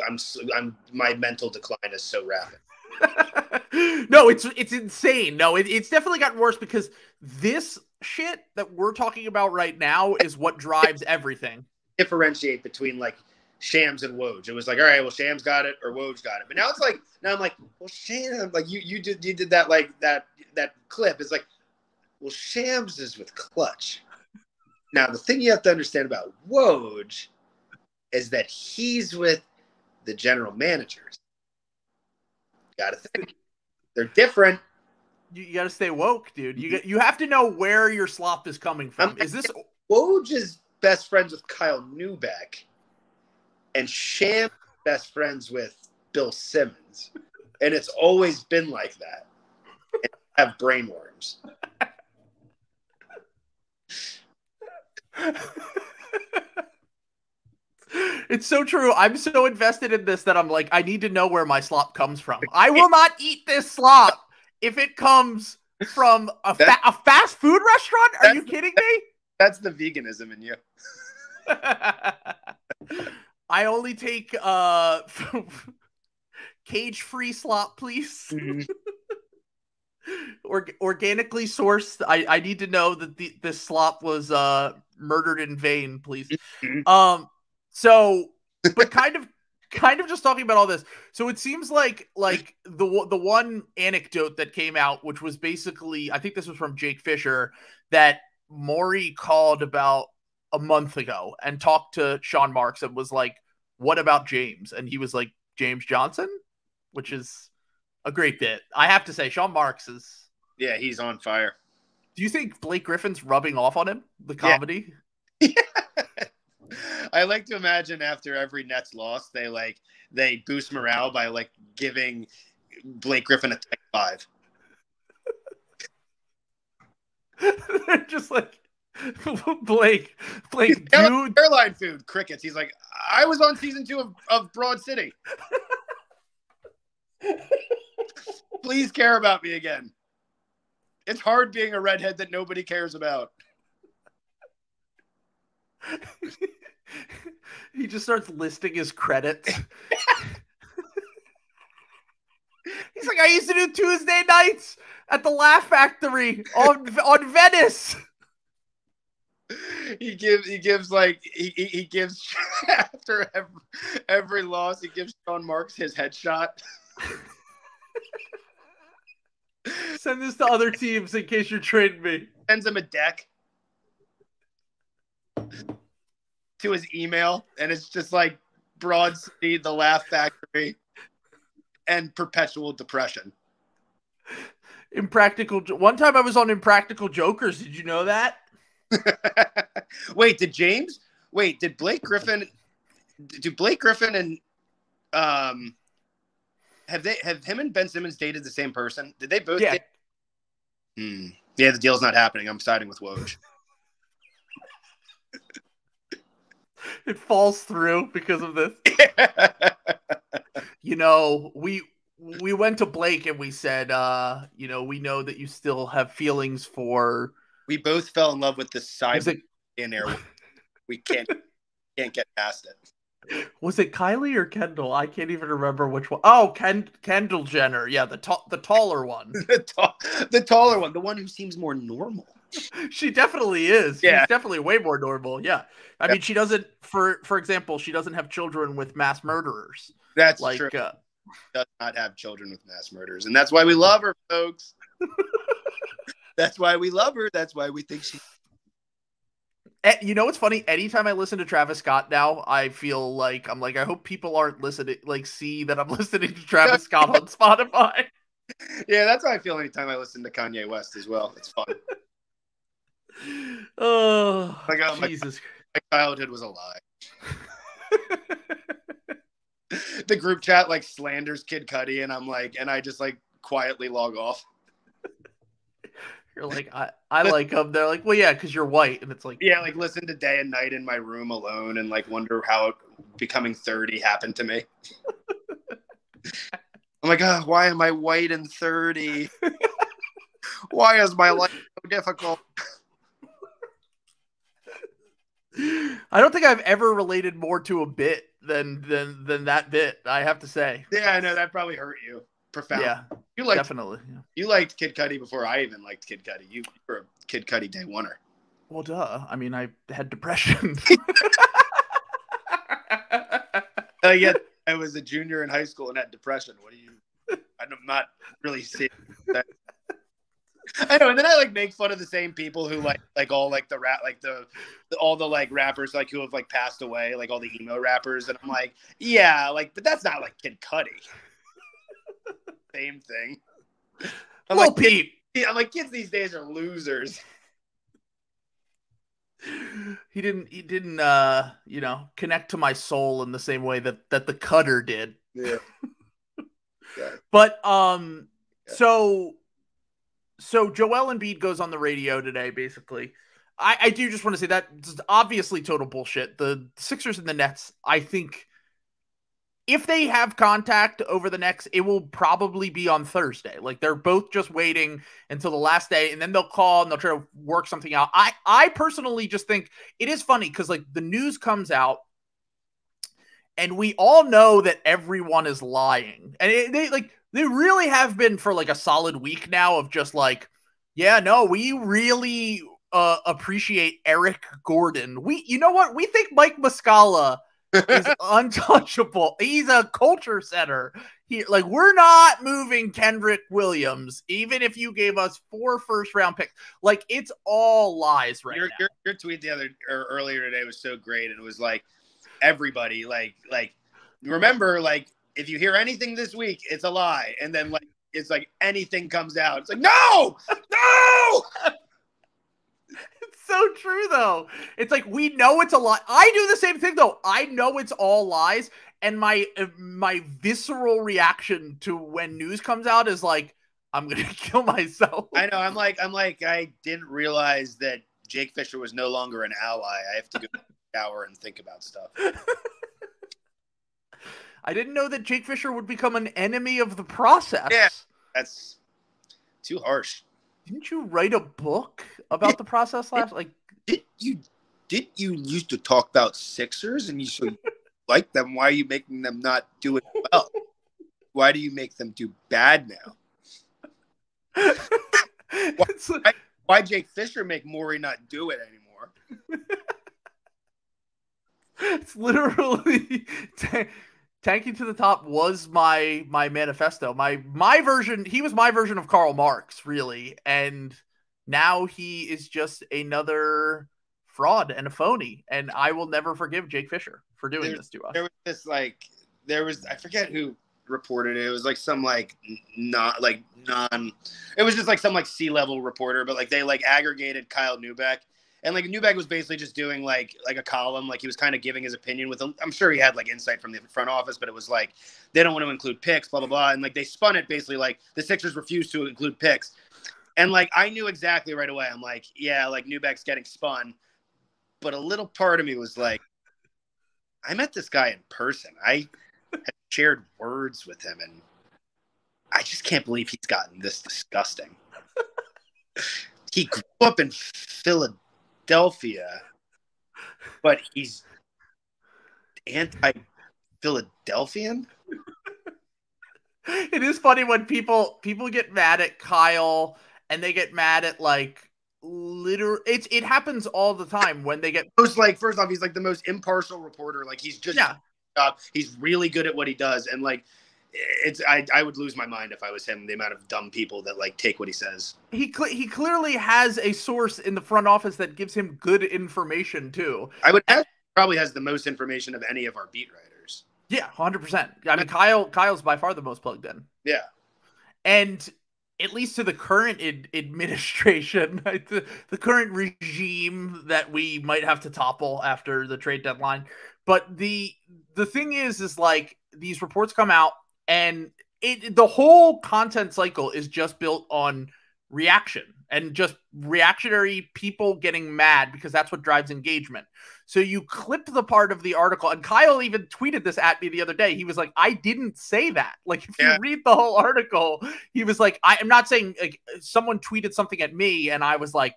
I'm my mental decline is so rapid? No, it's insane. No, it's definitely gotten worse because this shit that we're talking about right now is what drives everything. Differentiate between like Shams and Woj. It was like, all right, well, Shams got it or Woj got it. But now it's like, now I'm like, well, Shams, like you did that, like that clip. It's like, well, Shams is with Clutch. Now the thing you have to understand about Woj is that he's with the general managers. Got to think they're different. You got to stay woke, dude. You have to know where your slop is coming from. Is this Woj is best friends with Kyle Neubeck? And Sham best friends with Bill Simmons. And it's always been like that. And have brainworms. It's so true. I'm so invested in this that I'm like, I need to know where my slop comes from. I will not eat this slop if it comes from a fast food restaurant. Are you kidding me? That's the veganism in you. I only take cage-free slop, please. Mm-hmm. Organically sourced. I need to know that this slop was murdered in vain, please. Mm-hmm. So, but kind of kind of just talking about all this. So it seems like the one anecdote that came out, which was basically, I think this was from Jake Fisher, that Morey called about a month ago and talked to Sean Marks and was like, "What about James?" And he was like, "James Johnson," which is a great bit. I have to say, Sean Marks is... Yeah, he's on fire. Do you think Blake Griffin's rubbing off on him, the comedy? Yeah. I like to imagine after every Nets loss, they boost morale by like giving Blake Griffin a Tech 5. They're just like, Blake, dude. Airline food, crickets. He's like, I was on season 2 of Broad City. Please care about me again. It's hard being a redhead that nobody cares about. He just starts listing his credits. He's like, I used to do Tuesday nights at the Laugh Factory on Venice. He gives after every loss, he gives Sean Marks his headshot. Send this to other teams in case you're trading me. Sends him a deck to his email, and it's just like Broad City, the Laugh Factory, and perpetual depression. Impractical. One time I was on Impractical Jokers. Did you know that? Wait, did Blake Griffin and have him and Ben Simmons dated the same person? Did they both? Yeah. Yeah, the deal's not happening. I'm siding with Woj. It falls through because of this. You know, we went to Blake and we said, you know, we know that you still have feelings for... We both fell in love with the cyber in there. We can't get past it. Was it Kylie or Kendall? I can't even remember which one. Oh, Kendall Jenner. Yeah, the taller one. the taller one. The one who seems more normal. She definitely is. Yeah. She's definitely way more normal. Yeah. I mean, she doesn't, for example, she doesn't have children with mass murderers. That's like, true. Does not have children with mass murderers. And that's why we love her, folks. That's why we love her. That's why we think she... You know what's funny? Anytime I listen to Travis Scott now, I feel like I hope people aren't listening, see that I'm listening to Travis Scott on Spotify. Yeah, that's how I feel anytime I listen to Kanye West as well. It's fun. Oh, Jesus. My childhood was a lie. The group chat slanders Kid Cudi, and I just quietly log off. You're like, I like them. They're like, well, yeah, because you're white. And it's like, yeah, listen to Day and Night in my room alone and wonder how becoming 30 happened to me. I'm like, oh, why am I white and 30? Why is my life so difficult? I don't think I've ever related more to a bit than that bit, I have to say. Yeah, I know. That probably hurt you. Profound. Yeah, definitely. Yeah. You liked Kid Cudi before I even liked Kid Cudi. You were a Kid Cudi day oneer. Well, duh. I mean, I had depression. Yeah, I was a junior in high school and had depression. I'm not really seeing that. I know, and then I make fun of the same people who all the rap all the rappers who have passed away, all the emo rappers, and I'm like, yeah, but that's not Kid Cudi. Same thing. I'm well, Pete. I'm like, kids these days are losers. He didn't connect to my soul in the same way that the Cutter did. Yeah. Yeah. But so Joel Embiid goes on the radio today, basically. I do just want to say that it's obviously total bullshit. The Sixers and the Nets, I think, if they have contact over the next, it will probably be on Thursday. They're both just waiting until the last day, and then they'll call and they'll try to work something out. I personally just think it is funny because the news comes out and we all know that everyone is lying. And they really have been for a solid week now of just yeah, no, we really appreciate Eric Gordon. You know what? We think Mike Muscala is untouchable. He's a culture setter. Like, we're not moving Kendrick Williams, even if you gave us 4 first-round picks. Like, it's all lies now. Your tweet earlier today was so great, and it was like, everybody, like remember, like, if you hear anything this week, it's a lie. And then, like, it's like anything comes out, it's like, no. It's so true, though. It's like, we know it's a lie. I do the same thing, though. I know it's all lies. And my visceral reaction to when news comes out is like, I'm going to kill myself. I know. I'm like, I didn't realize that Jake Fisher was no longer an ally. I have to go shower and think about stuff. I didn't know that Jake Fisher would become an enemy of the process. Yeah, that's too harsh. Didn't you write a book about the process last? Like, did you used to talk about Sixers and you like them? Why are you making them not do it well? Why do you make them do bad now? Why Jake Fisher make Morey not do it anymore? It's literally tanking to the top was my manifesto. My version. He was my version of Karl Marx, really, and now he is just another fraud and a phony. And I will never forgive Jake Fisher for doing this to us. There was I forget who reported it. It was like some it was just like some C-level reporter, but like they like aggregated Kyle Neubeck. And like Neubeck was basically just doing like a column, like he was kind of giving his opinion with I'm sure he had like insight from the front office, but it was like they don't want to include picks, blah blah blah, and like they spun it basically like the Sixers refused to include picks, and like I knew exactly right away. I'm like, yeah, like Neubeck's getting spun, but a little part of me was like, I met this guy in person. I had shared words with him, and I just can't believe he's gotten this disgusting. He grew up in Philadelphia, but he's anti-Philadelphian. It is funny when people get mad at Kyle and they get mad at like literally it happens all the time when they get first off, he's like the most impartial reporter. Like he's just he's really good at what he does, and like I would lose my mind if I was him. The amount of dumb people that like take what he says. He clearly has a source in the front office that gives him good information too. I would probably has the most information of any of our beat writers. Yeah, 100%. I mean, Kyle's by far the most plugged in. Yeah, and at least to the current administration, the current regime that we might have to topple after the trade deadline. But the thing is like these reports come out. And the whole content cycle is just built on reaction and just reactionary people getting mad because that's what drives engagement. So you clip the part of the article, and Kyle even tweeted this at me the other day. He was like, I didn't say that. Like, if you read the whole article, he was like, I'm not saying like someone tweeted something at me and I was like,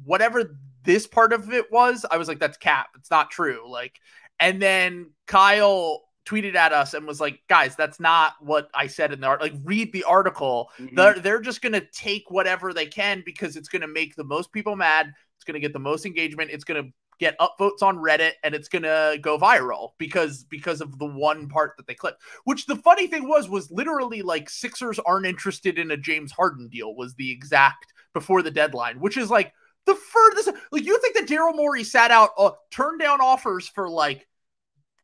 whatever this part of it was, I was like, that's cap. It's not true. Like, and then Kyle tweeted at us and was like, guys, that's not what I said in the article. Like, read the article. Mm-hmm. They're just going to take whatever they can because it's going to make the most people mad. It's going to get the most engagement. It's going to get upvotes on Reddit, and it's going to go viral because of the one part that they clipped. Which the funny thing was literally like Sixers aren't interested in a James Harden deal was the exact before the deadline, which is like the furthest. Like, you think that Daryl Morey sat out, turned down offers for like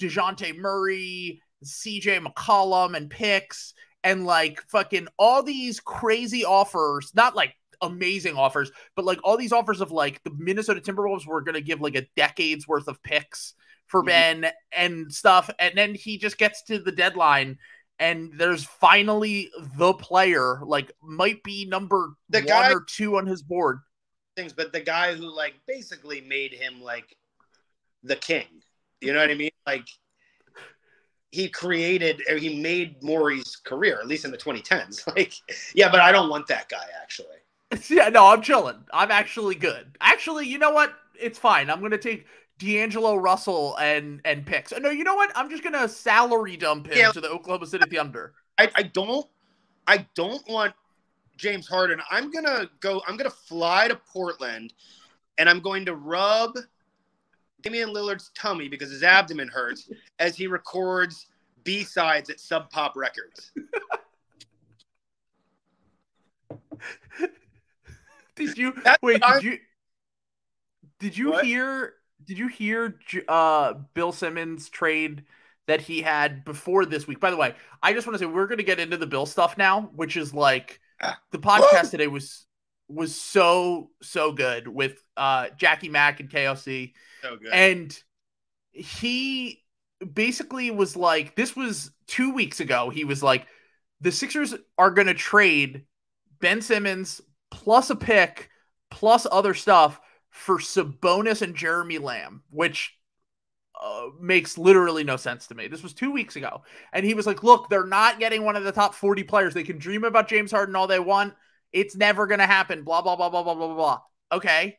DeJounte Murray, CJ McCollum, and picks, and like fucking all these crazy offers, not like amazing offers, but like all these offers of like the Minnesota Timberwolves were going to give like a decade's worth of picks for Ben and stuff. And then he just gets to the deadline and there's finally the player, like might be number one or two on his board. But the guy who like basically made him like the king. You know what I mean? Like he made Morey's career, at least in the 2010s. Like, yeah, but I don't want that guy actually. Yeah, no, I'm chilling. I'm actually good. Actually, you know what? It's fine. I'm going to take D'Angelo Russell and picks. No, you know what? I'm just going to salary dump him to the Oklahoma City Thunder. I don't want James Harden. I'm going to fly to Portland and I'm going to rub Damian Lillard's tummy because his abdomen hurts as he records B-sides at Sub Pop Records. Did you What? hear Bill Simmons trade that he had before this week? By the way, I just want to say we're going to get into the Bill stuff now, which is like the podcast today was so good with Jackie Mack and KOC. So good. And he basically was like, this was 2 weeks ago. He was like, the Sixers are going to trade Ben Simmons plus a pick plus other stuff for Sabonis and Jeremy Lamb, which makes literally no sense to me. This was 2 weeks ago. And he was like, look, they're not getting one of the top 40 players. They can dream about James Harden all they want. It's never going to happen. Blah, blah, blah, blah, blah, blah, blah. Okay.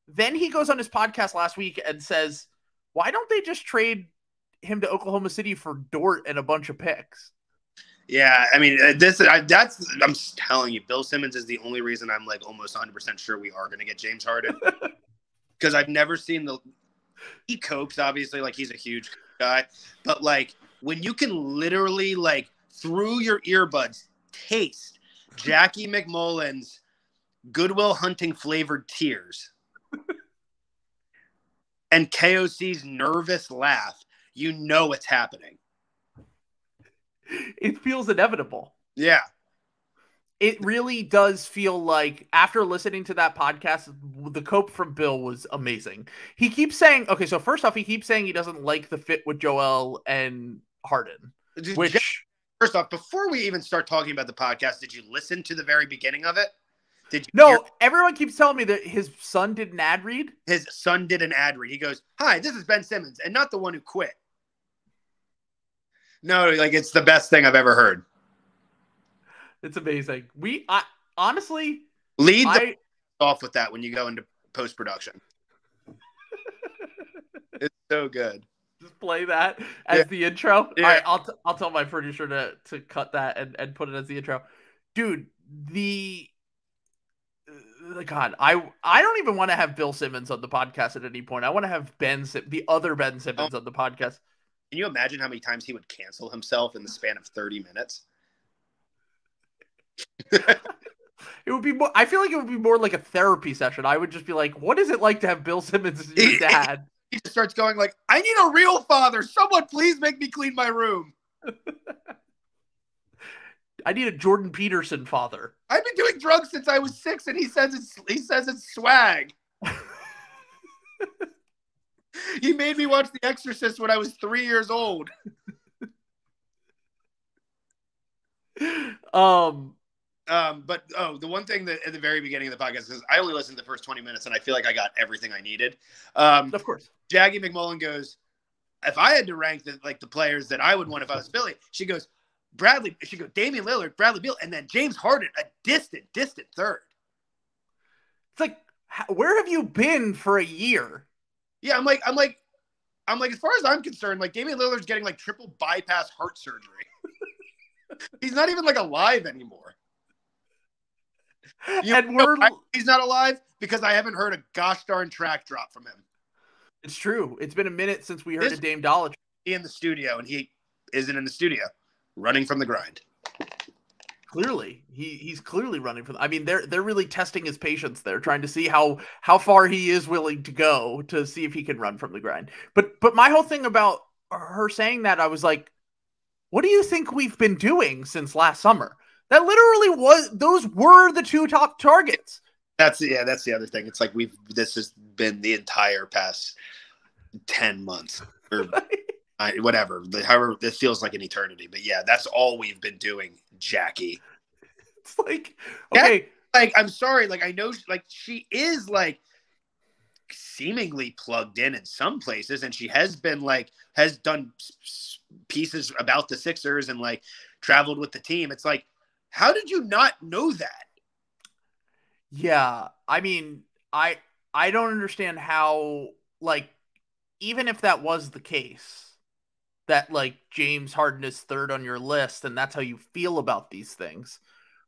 Then he goes on his podcast last week and says, why don't they just trade him to Oklahoma City for Dort and a bunch of picks? Yeah, I mean, I'm telling you, Bill Simmons is the only reason I'm like almost 100% sure we are going to get James Harden. Because I've never seen he copes, obviously, like he's a huge guy. But like when you can literally like through your earbuds taste Jackie McMullen's Goodwill Hunting flavored tears and KOC's nervous laugh, you know it's happening. It feels inevitable. Yeah. It really does feel like, after listening to that podcast, the cope from Bill was amazing. He keeps saying, okay, so first off, he keeps saying he doesn't like the fit with Joel and Harden. First off, before we even start talking about the podcast, did you listen to the very beginning of it? Everyone keeps telling me that his son did an ad read. His son did an ad read. He goes, hi, this is Ben Simmons, and not the one who quit. No, like it's the best thing I've ever heard. It's amazing. I honestly lead off with that when you go into post-production. It's so good. Just play that as the intro. Yeah. All right, I'll tell my producer to cut that and put it as the intro. Dude, God, I don't even want to have Bill Simmons on the podcast at any point. I want to have the other Ben Simmons on the podcast. Can you imagine how many times he would cancel himself in the span of 30 minutes? It would be more. I feel like it would be more like a therapy session. I would just be like, "What is it like to have Bill Simmons as your dad?" He just starts going like, "I need a real father. Someone please make me clean my room. I need a Jordan Peterson father. I've been doing drugs since I was 6, and he says it's swag." He made me watch The Exorcist when I was 3 years old. But the one thing that at the very beginning of the podcast is I only listened to the first 20 minutes and I feel like I got everything I needed. Of course. Jackie McMullen goes, if I had to rank the players that I would want if I was Philly, she goes, Damian Lillard, Bradley Beal, and then James Harden, a distant third. It's like, where have you been for a year? Yeah, I'm like, as far as I'm concerned, like Damian Lillard's getting like triple bypass heart surgery. He's not even like alive anymore. He's not alive because I haven't heard a gosh darn track drop from him. It's true. It's been a minute since we heard a Dame Dollar in the studio, and he isn't in the studio, running from the grind. Clearly, he's clearly running from. I mean, they're really testing his patience. They're trying to see how far he is willing to go to see if he can run from the grind. But my whole thing about her saying that, I was like, what do you think we've been doing since last summer? That literally those were the two top targets. That's the other thing. It's like this has been the entire past 10 months or whatever. However, this feels like an eternity. But yeah, that's all we've been doing, Jackie. It's like, okay. Like, I'm sorry. Like, I know like she is like seemingly plugged in some places, and she has been like, has done pieces about the Sixers and like traveled with the team. It's like, how did you not know that? Yeah. I mean, I don't understand how, like, even if that was the case, that like James Harden is third on your list and that's how you feel about these things.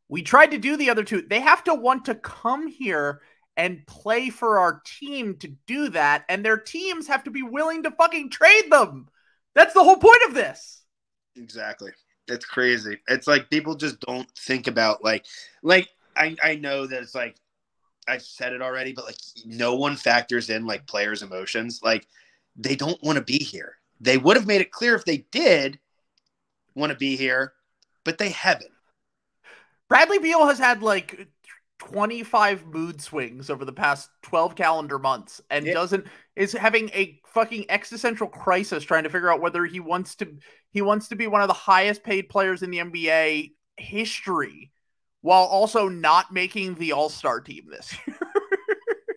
We tried to do the other two. They have to want to come here and play for our team to do that, and their teams have to be willing to fucking trade them. That's the whole point of this. Exactly. It's crazy. It's like people just don't think about like I know that it's like I've said it already, but like no one factors in like players' emotions. Like they don't want to be here. They would have made it clear if they did want to be here, but they haven't. Bradley Beal has had like 25 mood swings over the past 12 calendar months and is having a fucking existential crisis trying to figure out whether he wants to be one of the highest paid players in the NBA history while also not making the All-Star team this year.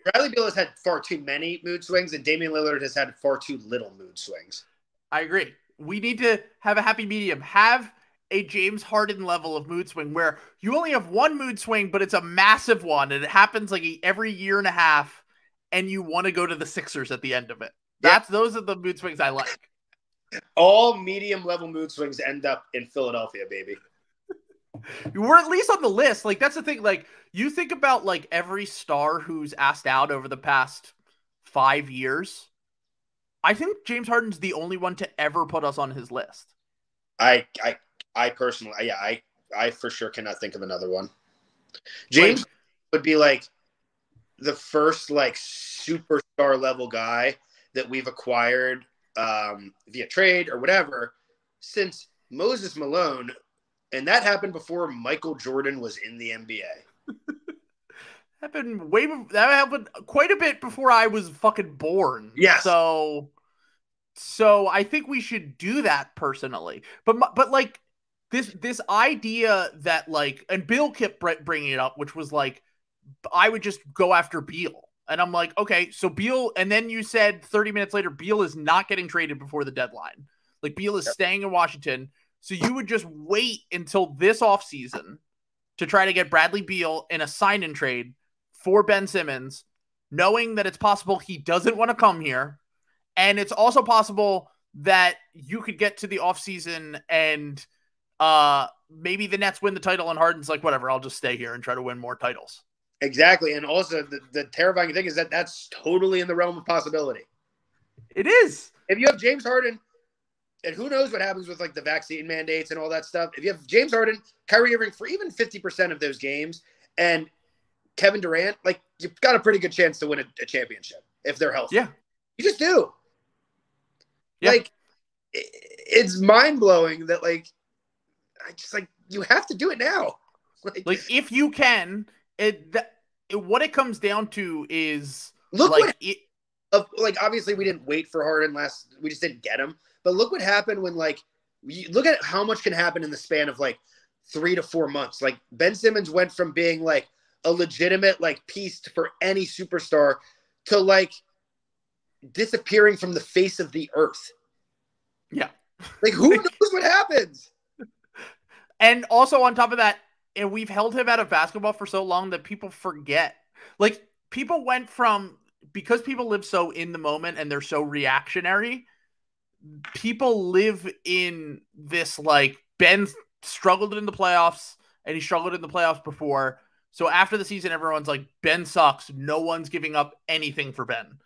Bradley Beal has had far too many mood swings, and Damian Lillard has had far too little mood swings. I agree. We need to have a happy medium. Have a James Harden level of mood swing where you only have one mood swing, but it's a massive one, and it happens like every year and a half, and you want to go to the Sixers at the end of it. Those are the mood swings I like. All medium level mood swings end up in Philadelphia, baby. We're at least on the list. Like, that's the thing. Like, you think about like every star who's asked out over the past 5 years. I think James Harden's the only one to ever put us on his list. I personally, I for sure cannot think of another one. James would be like the first like superstar level guy that we've acquired via trade or whatever since Moses Malone. And that happened before Michael Jordan was in the NBA. That happened quite a bit before I was fucking born. Yes. So I think we should do that personally. But like this idea that like, and Bill kept bringing it up, which was like, I would just go after Beal. And I'm like, okay, so Beal, and then you said 30 minutes later, Beal is not getting traded before the deadline. Like Beal is staying in Washington. So you would just wait until this offseason to try to get Bradley Beal in a sign-in trade for Ben Simmons, knowing that it's possible he doesn't want to come here. And it's also possible that you could get to the offseason and maybe the Nets win the title and Harden's like, whatever, I'll just stay here and try to win more titles. Exactly. And also the terrifying thing is that that's totally in the realm of possibility. It is. If you have James Harden, and who knows what happens with like the vaccine mandates and all that stuff. If you have James Harden, Kyrie Irving for even 50% of those games, and Kevin Durant, like you've got a pretty good chance to win a championship if they're healthy. Yeah. You just do. Yeah. Like it's mind blowing that like, I just like, you have to do it now. Like if you can, what it comes down to is look like like obviously we didn't wait for Harden we just didn't get him. But look what happened when, like, look at how much can happen in the span of, like, 3 to 4 months. Like, Ben Simmons went from being, like, a legitimate, like, piece for any superstar to, like, disappearing from the face of the earth. Yeah. Like, who knows what happens? And also on top of that, and we've held him out of basketball for so long that people forget. Like, people went from, because people live so in the moment and they're so reactionary, people live in this, like, Ben struggled in the playoffs, and he struggled in the playoffs before. So after the season, everyone's like, Ben sucks. No one's giving up anything for Ben.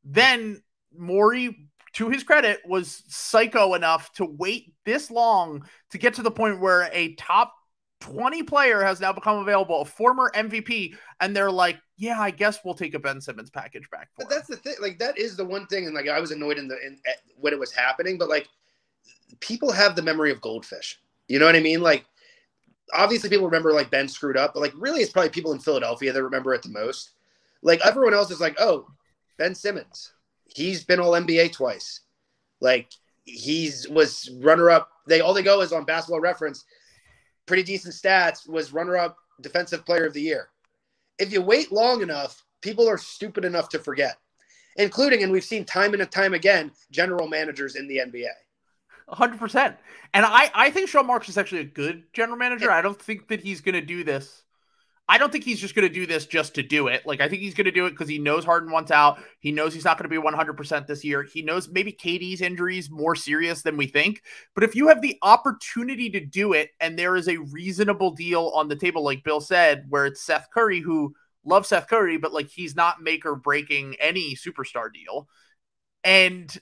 Then Morey, to his credit, was psycho enough to wait this long to get to the point where a top 20 player has now become available, a former MVP, and they're like, yeah, I guess we'll take a Ben Simmons package back. But that's the thing. Like, that is the one thing. And like, I was annoyed when it was happening, but like, people have the memory of goldfish. You know what I mean? Like, obviously people remember like Ben screwed up, but like really it's probably people in Philadelphia that remember it the most. Like everyone else is like, oh, Ben Simmons, he's been all NBA twice. Like was runner up. All they go is on Basketball Reference. Pretty decent stats, was runner-up defensive player of the year. If you wait long enough, people are stupid enough to forget, including, and we've seen time and time again, general managers in the NBA. 100%. And I think Sean Marks is actually a good general manager. I don't think that he's going to do this. I don't think he's just going to do this just to do it. Like, I think he's going to do it because he knows Harden wants out. He knows he's not going to be 100% this year. He knows maybe KD's injury is more serious than we think. But if you have the opportunity to do it and there is a reasonable deal on the table, like Bill said, where it's Seth Curry, who love Seth Curry, but like he's not make or breaking any superstar deal. And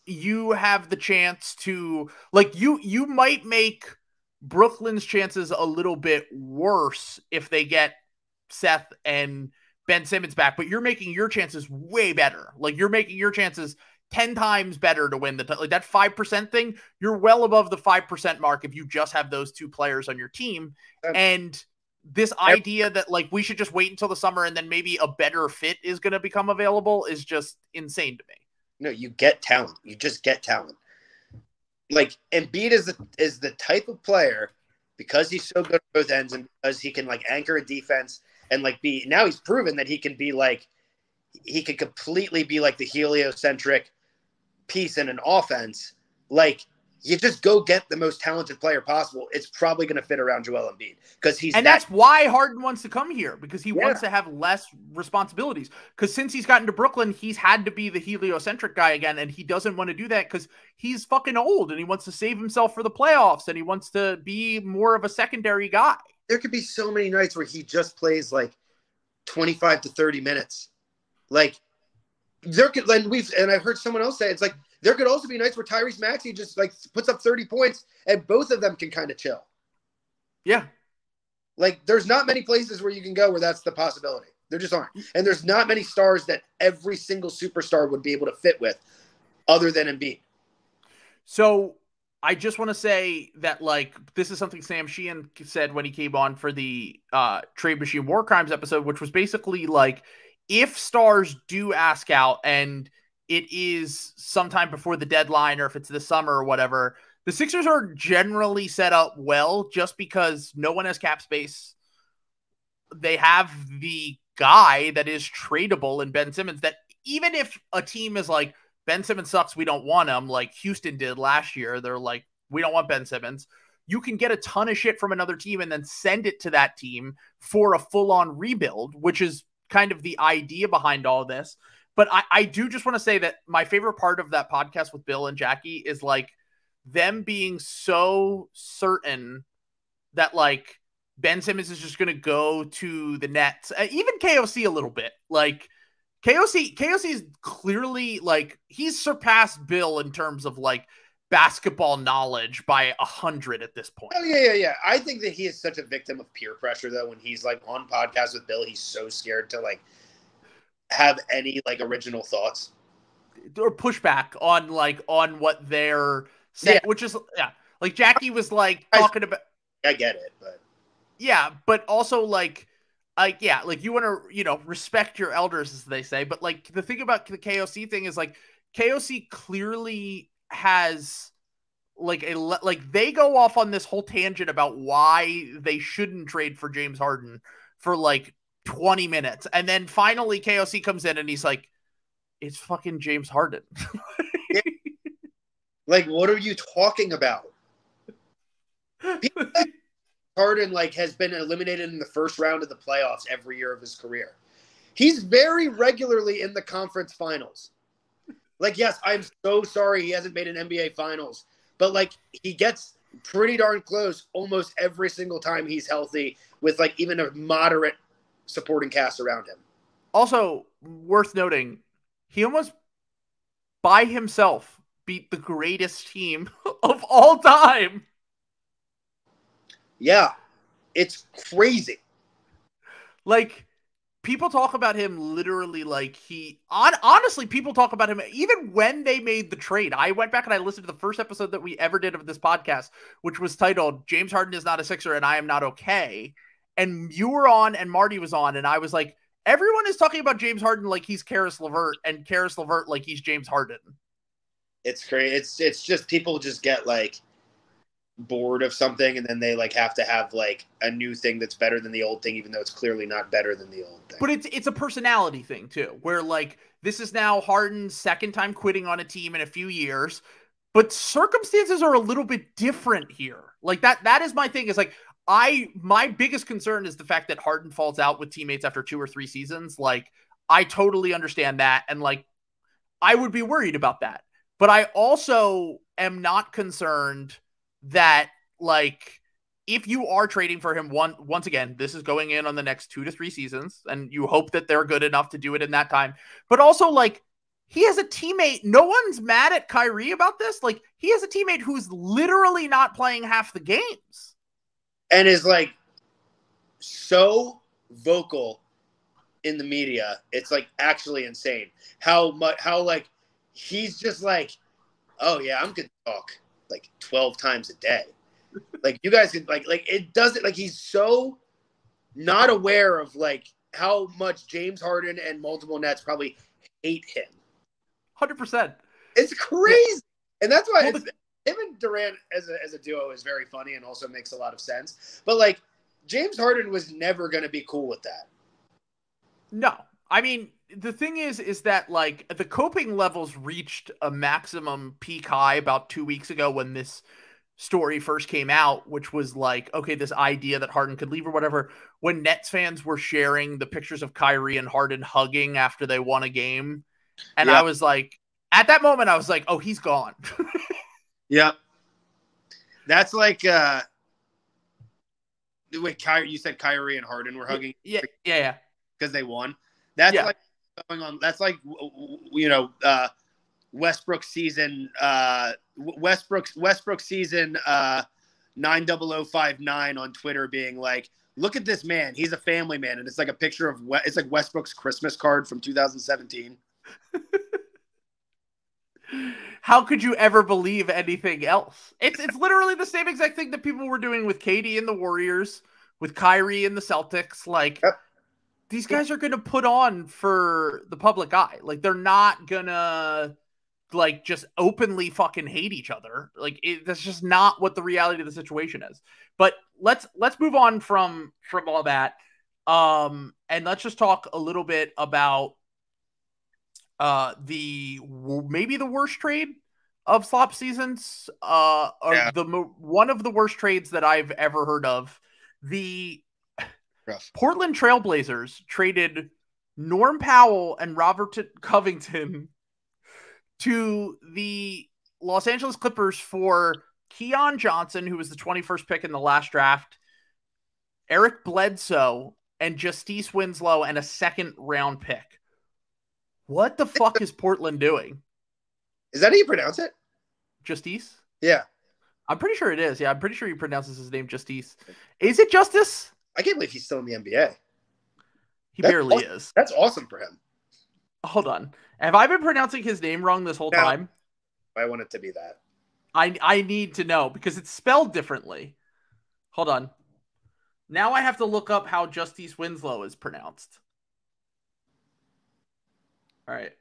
you have the chance to like you might make Brooklyn's chances a little bit worse if they get Seth and Ben Simmons back, but you're making your chances way better. Like you're making your chances 10 times better to win the like that 5% thing. You're well above the 5% mark if you just have those two players on your team. And this idea that like we should just wait until the summer and then maybe a better fit is going to become available is just insane to me. No, you get talent. You just get talent. Like Embiid is the type of player, because he's so good at both ends and because he can like anchor a defense and like be, now he's proven that he can be like, he could completely be like the heliocentric piece in an offense. Like you just go get the most talented player possible. It's probably going to fit around Joel Embiid because he's that's why Harden wants to come here, because he wants to have less responsibilities. Because since he's gotten to Brooklyn, he's had to be the heliocentric guy again, and he doesn't want to do that because he's fucking old and he wants to save himself for the playoffs and he wants to be more of a secondary guy. There could be so many nights where he just plays like 25 to 30 minutes. Like there could, and I've heard someone else say it's like there could also be nights where Tyreese Maxey just like puts up 30 points and both of them can kind of chill. Yeah. Like there's not many places where you can go where that's the possibility. There just aren't. And there's not many stars that every single superstar would be able to fit with other than Embiid. So I just want to say that like this is something Sam Sheehan said when he came on for the Trade Machine War Crimes episode, which was basically like, if stars do ask out and it is sometime before the deadline or if it's this summer or whatever, the Sixers are generally set up well just because no one has cap space. They have the guy that is tradable in Ben Simmons, that even if a team is like, Ben Simmons sucks, we don't want him, like Houston did last year, they're like, we don't want Ben Simmons. You can get a ton of shit from another team and then send it to that team for a full-on rebuild, which is kind of the idea behind all this. But I do just want to say that my favorite part of that podcast with Bill and Jackie is like them being so certain that like Ben Simmons is just going to go to the Nets, even KOC a little bit. Like KOC is clearly like he's surpassed Bill in terms of like basketball knowledge by 100 at this point. Oh yeah. I think that he is such a victim of peer pressure though. When he's like on podcasts with Bill, he's so scared to like have any like original thoughts or pushback on what they're saying, which is like Jackie was like talking about. I get it, but yeah, but also like you want to respect your elders, as they say. But like the thing about the KOC thing is like KOC clearly has like they go off on this whole tangent about why they shouldn't trade for James Harden for like 20 minutes. And then finally KOC comes in and he's like, it's fucking James Harden. Like, what are you talking about? Harden like has been eliminated in the first round of the playoffs every year of his career. He's very regularly in the conference finals. Like, yes, I'm so sorry he hasn't made an NBA finals, but like he gets pretty darn close almost every single time he's healthy with like even a moderate supporting cast around him. Also, worth noting, he almost by himself beat the greatest team of all time. Yeah, it's crazy. Like, people talk about him literally like honestly, people talk about him even when they made the trade. I went back and I listened to the first episode that we ever did of this podcast, which was titled James Harden is not a Sixer and I am not okay. And you were on and Marty was on, and I was like, everyone is talking about James Harden like he's Karis LeVert and Karis LeVert like he's James Harden. It's crazy. It's just people just get like bored of something and then they like have to have like a new thing that's better than the old thing, even though it's clearly not better than the old thing. But it's a personality thing too, where like this is now Harden's second time quitting on a team in a few years, but circumstances are a little bit different here. Like that is my thing, is like my biggest concern is the fact that Harden falls out with teammates after 2 or 3 seasons. Like, I totally understand that. And like, I would be worried about that, but I also am not concerned that like if you are trading for him, once again, this is going in on the next 2 to 3 seasons, and you hope that they're good enough to do it in that time. But also, like, he has a teammate. No one's mad at Kyrie about this. Like, he has a teammate who's literally not playing half the games. And is, like, so vocal in the media. It's, like, actually insane. How, like, he's just like, oh, yeah, I'm going to talk, like, 12 times a day. Like, you guys could, like, it doesn't, like, he's so not aware of, like, how much James Harden and multiple Nets probably hate him. 100%. It's crazy. Yeah. And that's why him and Durant as a duo is very funny and also makes a lot of sense. But, like, James Harden was never going to be cool with that. No. I mean, the thing is that, like, the coping levels reached a maximum peak high about 2 weeks ago when this story first came out, which was like, okay, this idea that Harden could leave or whatever, when Nets fans were sharing the pictures of Kyrie and Harden hugging after they won a game. And I was like, at that moment, I was like, oh, he's gone. Yep. That's like, wait, Kyrie, you said Kyrie and Harden were hugging? Yeah. Because they won. That's like going on. That's like, you know, Westbrook season 90059 on Twitter being like, look at this man. He's a family man. And it's like a picture of, it's like Westbrook's Christmas card from 2017. How could you ever believe anything else? It's literally the same exact thing that people were doing with KD and the Warriors, with Kyrie and the Celtics. Like, these guys are going to put on for the public eye. Like, they're not going to, like, just openly fucking hate each other. Like, that's just not what the reality of the situation is. But let's move on from all that. And let's just talk a little bit about maybe the worst trade of slop seasons, one of the worst trades that I've ever heard of. The Portland Trailblazers traded Norm Powell and Robert Covington to the Los Angeles Clippers for Keon Johnson, who was the 21st pick in the last draft, Eric Bledsoe, and Justice Winslow, and a second-round pick. What the fuck is Portland doing? Is that how you pronounce it? Justice? Yeah. I'm pretty sure it is. Yeah, I'm pretty sure he pronounces his name Justice. Is it Justice? I can't believe he's still in the NBA. He barely is. That's awesome for him. Hold on. Have I been pronouncing his name wrong this whole time? I want it to be that. I need to know because it's spelled differently. Hold on. Now I have to look up how Justice Winslow is pronounced. All right.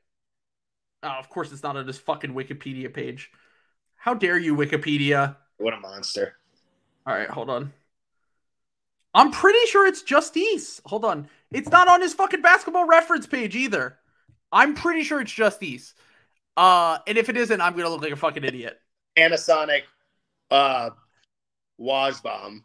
Oh, of course it's not on his fucking Wikipedia page. How dare you, Wikipedia? What a monster. All right, hold on. I'm pretty sure it's Justice. Hold on. It's not on his fucking basketball reference page either. I'm pretty sure it's Justice. And if it isn't, I'm going to look like a fucking idiot. Panasonic Wazbomb.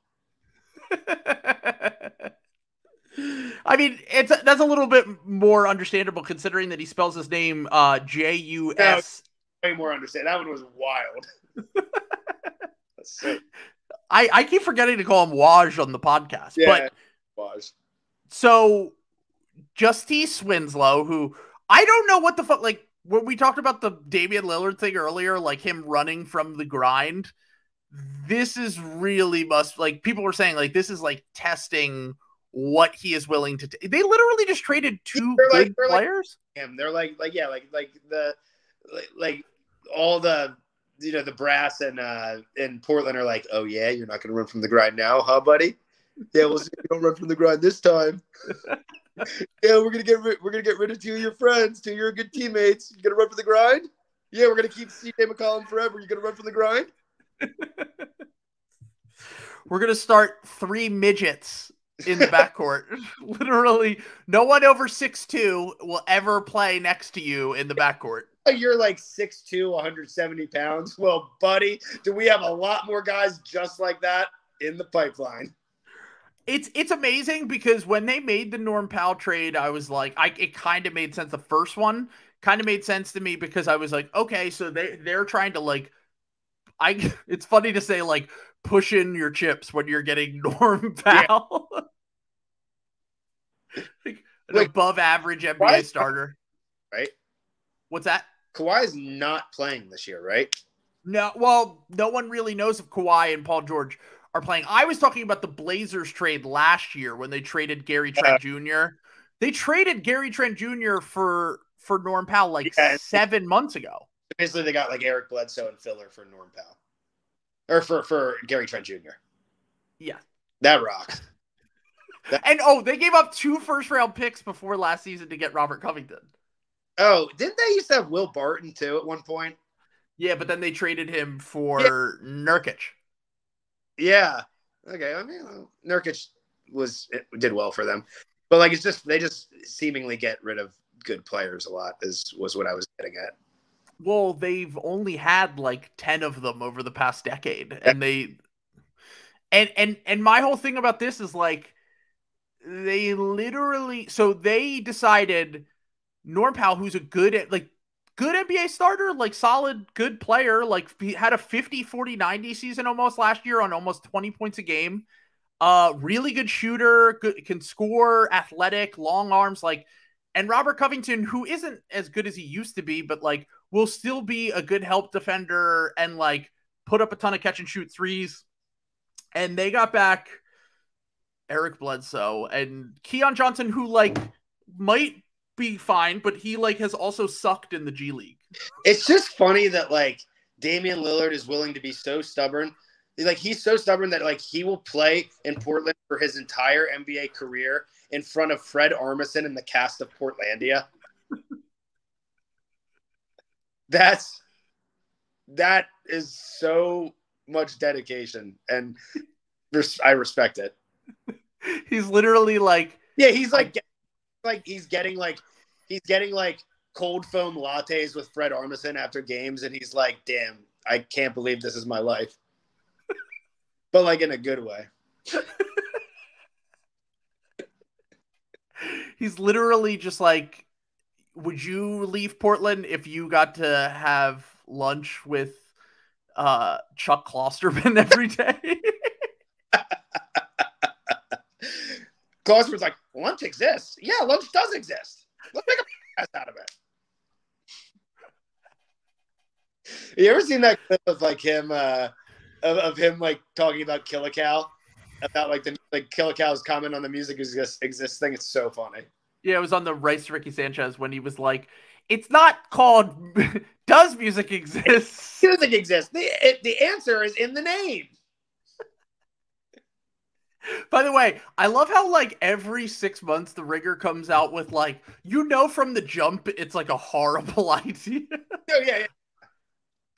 I mean, that's a little bit more understandable considering that he spells his name J-U-S. Way more understandable. That one was wild. That's sick. I keep forgetting to call him Waj on the podcast. Yeah, Waj. So, Justice Winslow, who I don't know what the fuck, like, when we talked about the Damian Lillard thing earlier, like him running from the grind, this is really like, people were saying, like, this is like testing what he is willing to They literally just traded two good players. They're like all the, you know, the brass and in Portland are like, oh yeah, you're not going to run from the grind now, huh, buddy? Yeah, we'll see if you don't run from the grind this time. Yeah, we're gonna get rid of two of your friends, two of your good teammates. You gonna run for the grind? Yeah, we're gonna keep CJ McCollum forever. You gonna run for the grind? We're gonna start 3 midgets in the backcourt. Literally, no one over 6'2" will ever play next to you in the backcourt. You're like 6'2", 170 pounds. Well, buddy, do we have a lot more guys just like that in the pipeline? It's amazing because when they made the Norm Powell trade, I was like, it kind of made sense. The first one kind of made sense to me because I was like, okay, so they're trying to, like, it's funny to say, like, push in your chips when you're getting Norm Powell. An above average NBA starter. Right? What's that? Kawhi is not playing this year, right? No, well, no one really knows if Kawhi and Paul George are playing. I was talking about the Blazers trade last year when they traded Gary Trent Jr. They traded Gary Trent Jr. for Norm Powell like 7 months ago. Basically, they got like Eric Bledsoe and filler for Norm Powell. Or for Gary Trent Jr. Yeah. That rocks. And, they gave up 2 first-round picks before last season to get Robert Covington. Oh, didn't they used to have Will Barton, too, at one point? Yeah, but then they traded him for Nurkic. Yeah. Okay. I mean, Nurkic did well for them. But, like, they just seemingly get rid of good players a lot was what I was getting at. Well, they've only had, like, 10 of them over the past decade. And And my whole thing about this is, like, they decided Norm Powell, who's a good NBA starter, like solid, good player, like he had a 50-40-90 season almost last year on almost 20 points a game. Really good shooter, can score, athletic, long arms, like, and Robert Covington, who isn't as good as he used to be, but like will still be a good help defender and like put up a ton of catch and shoot threes. And they got back Eric Bledsoe and Keon Johnson, who like might be fine, but he like has also sucked in the G League. It's just funny that like Damian Lillard is willing to be so stubborn. Like he's so stubborn that like he will play in Portland for his entire NBA career in front of Fred Armisen and the cast of Portlandia. That is so much dedication, and I respect it. He's literally like, he's getting cold foam lattes with Fred Armisen after games, and he's like, damn, I can't believe this is my life. But like in a good way. He's literally just like, would you leave Portland if you got to have lunch with Chuck Klosterman every day? Klosterman's like, lunch exists. Yeah, lunch does exist. Let's make a podcast out of it. You ever seen that clip of like him of him like talking about Kill a Cow? About like the Kill a Cow's comment on the music exists thing. It's so funny. Yeah, it was on the Rice to Ricky Sanchez when he was like, it's not called does music exist? Music exists. The answer is in the name. By the way, I love how like every 6 months the Ringer comes out with like, from the jump it's like a horrible idea. Oh yeah.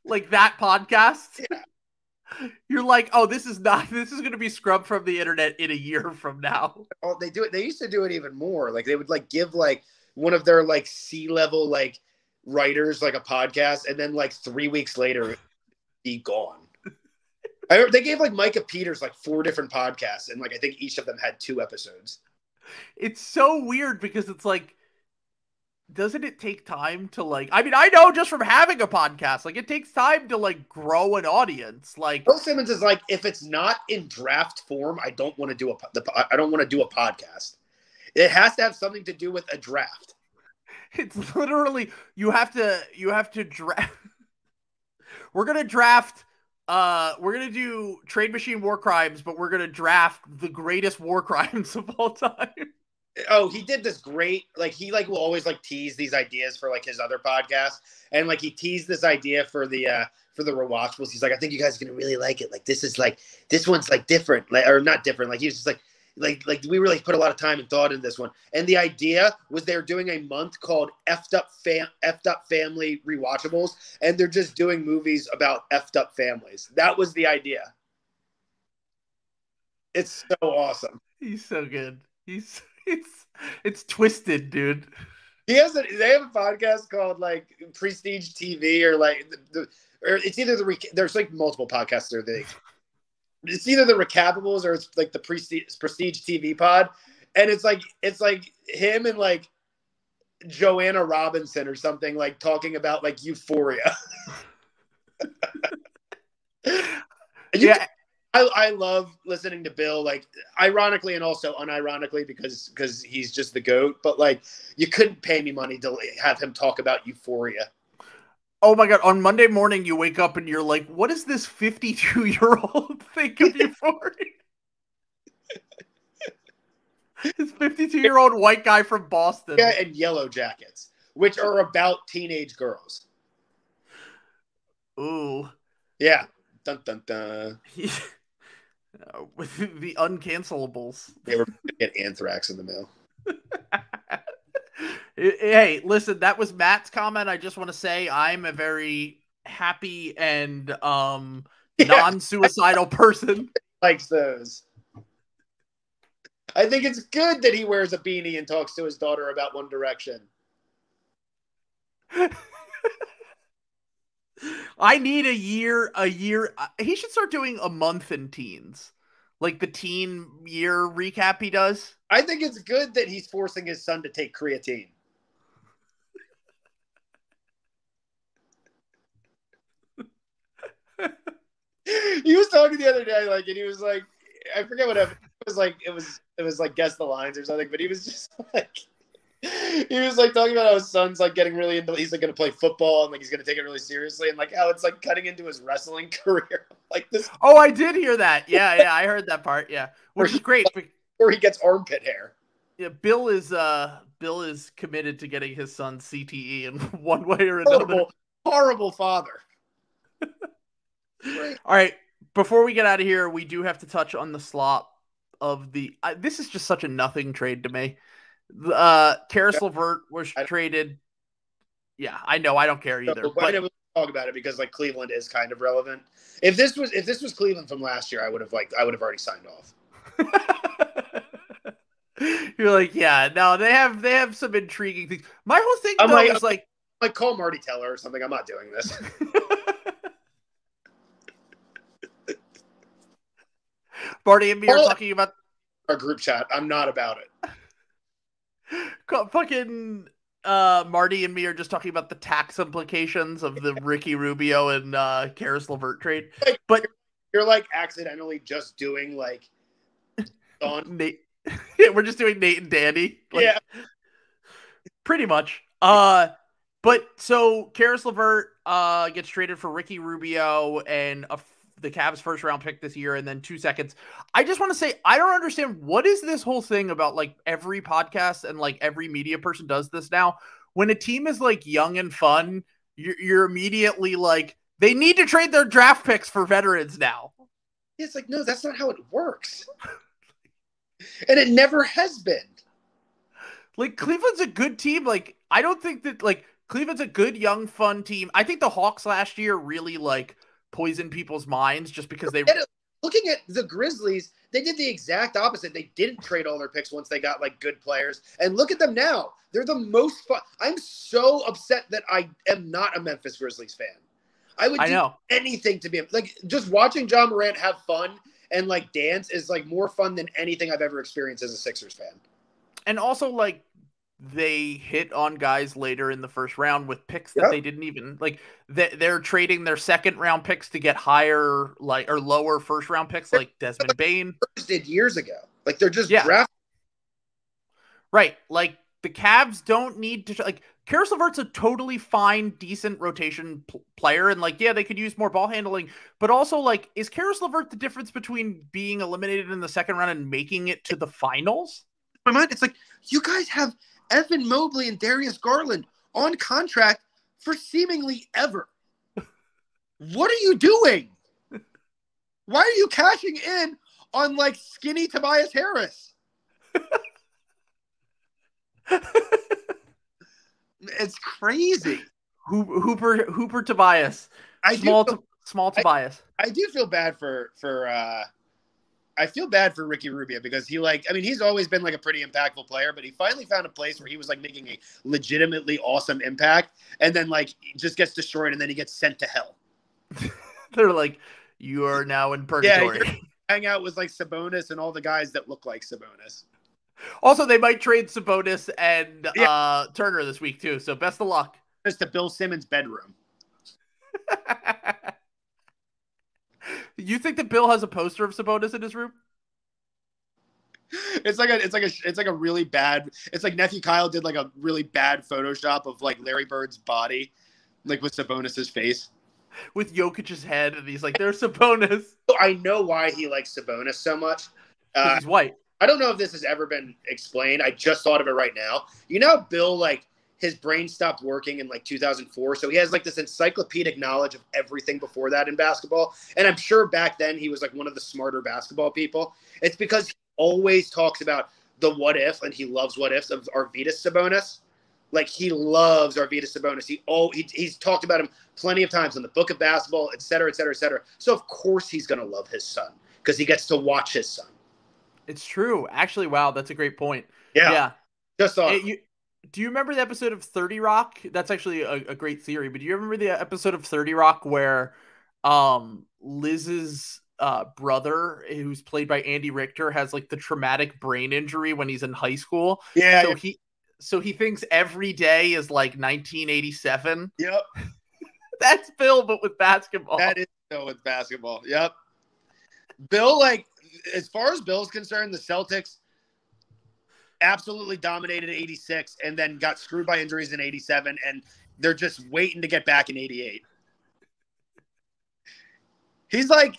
Like that podcast. Yeah. You're like, oh, this is going to be scrubbed from the internet in a year from now. Oh, they do it. They used to do it even more. Like they would like give like one of their like C-level like writers like a podcast, and then like 3 weeks later, be gone. They gave like Micah Peters like 4 different podcasts, and like I think each of them had 2 episodes. It's so weird because it's like, doesn't it take time to like, I mean, I know just from having a podcast, like it takes time to like grow an audience. Like Bill Simmons is like, if it's not in draft form, I don't want to do a podcast. It has to have something to do with a draft. It's literally, you have to draft. We're going to draft, we're going to do Trade Machine War Crimes, but we're going to draft the greatest war crimes of all time. Oh, he did this great, like he like will always like tease these ideas for like his other podcast, and like he teased this idea for the rewatchables. He's like, I think you guys are gonna really like it. Like this one's like different, like, or not different. Like he was just like we really put a lot of time and thought into this one. And the idea was they're doing a month called effed up family rewatchables, and they're just doing movies about effed up families. That was the idea. It's so awesome. He's so good. It's twisted, dude. They have a podcast called like Prestige TV, or like or it's either there's like multiple podcasts there. It's either the Recapables or it's like the Prestige TV pod, and it's like him and like Joanna Robinson or something, like talking about like Euphoria. Yeah. I love listening to Bill, like ironically and also unironically because he's just the GOAT. But like, you couldn't pay me money to have him talk about Euphoria. Oh my God. On Monday morning, you wake up and you're like, what does this 52-year-old think of Euphoria? This 52-year-old white guy from Boston. Yeah, and Yellow Jackets, which are about teenage girls. Ooh. Yeah. Dun, dun, dun. With the uncancelables. They were going to get anthrax in the mail. Hey, listen, that was Matt's comment. I just want to say I'm a very happy and non-suicidal person. Likes those. I think it's good that he wears a beanie and talks to his daughter about One Direction. I need a year. He should start doing a month in teens. Like the teen year recap he does. I think it's good that he's forcing his son to take creatine. He was talking the other day, like, and he was like, I forget what it was like. It was like Guess the Lines or something, but he was just like, he was like talking about how his son's like getting really into, he's like going to play football and like he's going to take it really seriously and like how it's like cutting into his wrestling career. Like this. Oh, I did hear that. Yeah, I heard that part. Yeah, which is great. Or he gets armpit hair. Yeah, Bill is committed to getting his son CTE in one way or another. Horrible father. All right, before we get out of here, we do have to touch on the slop of the. This is just such a nothing trade to me. Caris LeVert was traded. Yeah, I know. I don't care either. No, but I never talk about it because like Cleveland is kind of relevant. If this was Cleveland from last year, I would have already signed off. You're like, yeah, no, they have some intriguing things. My whole thing though is like call Marty Teller or something. I'm not doing this. Marty and me are talking about our group chat. I'm not about it. Fucking Marty and me are just talking about the tax implications of the Ricky Rubio and Caris LeVert trade. Like, but you're like accidentally just doing like on Nate. Yeah, we're just doing Nate and Danny. Like, yeah. Pretty much. But so Caris LeVert gets traded for Ricky Rubio and the Cavs first round pick this year and then 2 seconds. I just want to say, I don't understand what is this whole thing about like every podcast and like every media person does this now. When a team is like young and fun, you're immediately like, they need to trade their draft picks for veterans now. It's like, no, that's not how it works. And it never has been. Like, Cleveland's a good team. Like, I don't think that, like, Cleveland's a good, young, fun team. I think the Hawks last year really, like, poisoned people's minds just because they... Looking at the Grizzlies, they did the exact opposite. They didn't trade all their picks once they got, like, good players. And look at them now. They're the most fun. I'm so upset that I am not a Memphis Grizzlies fan. I would do anything to be... Like, just watching John Morant have fun and, like, dance is, like, more fun than anything I've ever experienced as a Sixers fan. And also, like, they hit on guys later in the first round with picks that they didn't even... Like, they're trading their second round picks to get higher, like, or lower first round picks, like Desmond Bane. Did years ago. Like, they're just drafting. Right. Like, the Cavs don't need to... Like, Caris LeVert's a totally fine, decent rotation player, and, like, yeah, they could use more ball handling, but also, like, is Caris LeVert the difference between being eliminated in the second round and making it to the finals? In my mind, it's like, you guys have Evan Mobley and Darius Garland on contract for seemingly ever. What are you doing? Why are you cashing in on, like, skinny Tobias Harris? It's crazy. Hooper Tobias. Small Tobias. I do feel bad for I feel bad for Ricky Rubio because he, like, I mean, he's always been like a pretty impactful player, but he finally found a place where he was like making a legitimately awesome impact, and then like just gets destroyed, and then he gets sent to hell. They're like, you are now in purgatory. Yeah, hang out with like Sabonis and all the guys that look like Sabonis. Also, they might trade Sabonis and Turner this week too. So best of luck. Just to Bill Simmons' bedroom. You think that Bill has a poster of Sabonis in his room? It's like a really bad. It's like Nephew Kyle did like a really bad Photoshop of like Larry Bird's body, like with Sabonis's face, with Jokic's head, and he's like, "There's Sabonis." I know why he likes Sabonis so much. Because he's white. I don't know if this has ever been explained. I just thought of it right now. You know, Bill, like, his brain stopped working in like 2004, so he has like this encyclopedic knowledge of everything before that in basketball. And I'm sure back then he was like one of the smarter basketball people. It's because always talks about the what if, and he loves what ifs of Arvydas Sabonis. Like, he loves Arvydas Sabonis. He's talked about him plenty of times in the book of basketball, et cetera, et cetera, et cetera. So of course he's going to love his son because he gets to watch his son. It's true. Actually, wow, that's a great point. Yeah. Just thought. Do you remember the episode of 30 Rock? That's actually a great theory, but do you remember the episode of 30 Rock where Liz's brother, who's played by Andy Richter, has like the traumatic brain injury when he's in high school? Yeah. So he thinks every day is like 1987. Yep. That's Bill, but with basketball. That is Bill with basketball. Yep. Bill, like, as far as Bill's concerned, the Celtics absolutely dominated 86 and then got screwed by injuries in 87, and they're just waiting to get back in 88. He's like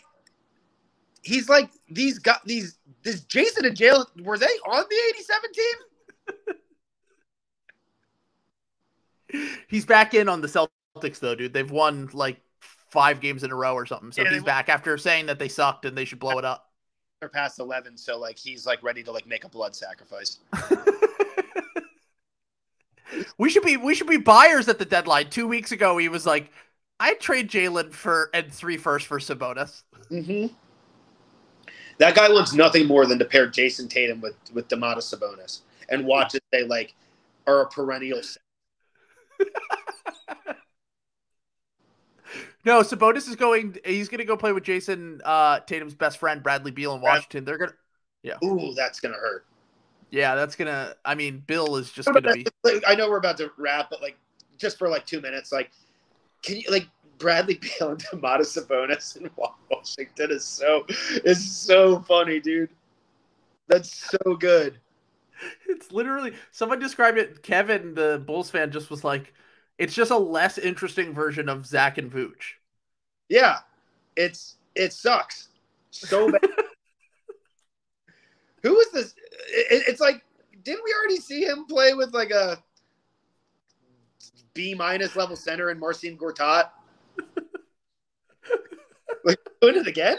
this Jason and Jalen, were they on the 87 team? He's back in on the Celtics though, dude. They've won like 5 games in a row or something. So he's back after saying that they sucked and they should blow it up. They're past 11, so like he's like ready to like make a blood sacrifice. we should be buyers at the deadline. 2 weeks ago, he was like, "I'd trade Jalen and 3 firsts for Sabonis." Mm-hmm. That guy wants nothing more than to pair Jason Tatum with Domantas Sabonis and watch it. They like are a perennial. No, Sabonis he's going to go play with Jason Tatum's best friend, Bradley Beal in Washington. They're going to, yeah. Ooh, that's going to hurt. Yeah, that's going to, I mean, Bill is just going to be. I know we're about to wrap, but like, just for like 2 minutes, like, can you, like, Bradley Beal and Domantas Sabonis in Washington is so funny, dude. That's so good. It's literally, someone described it, Kevin, the Bulls fan, just was like, it's just a less interesting version of Zach and Vooch. Yeah, it sucks so bad. Who is this? It's like, didn't we already see him play with like a B- level center in Marcin Gortat? Like, doing it again?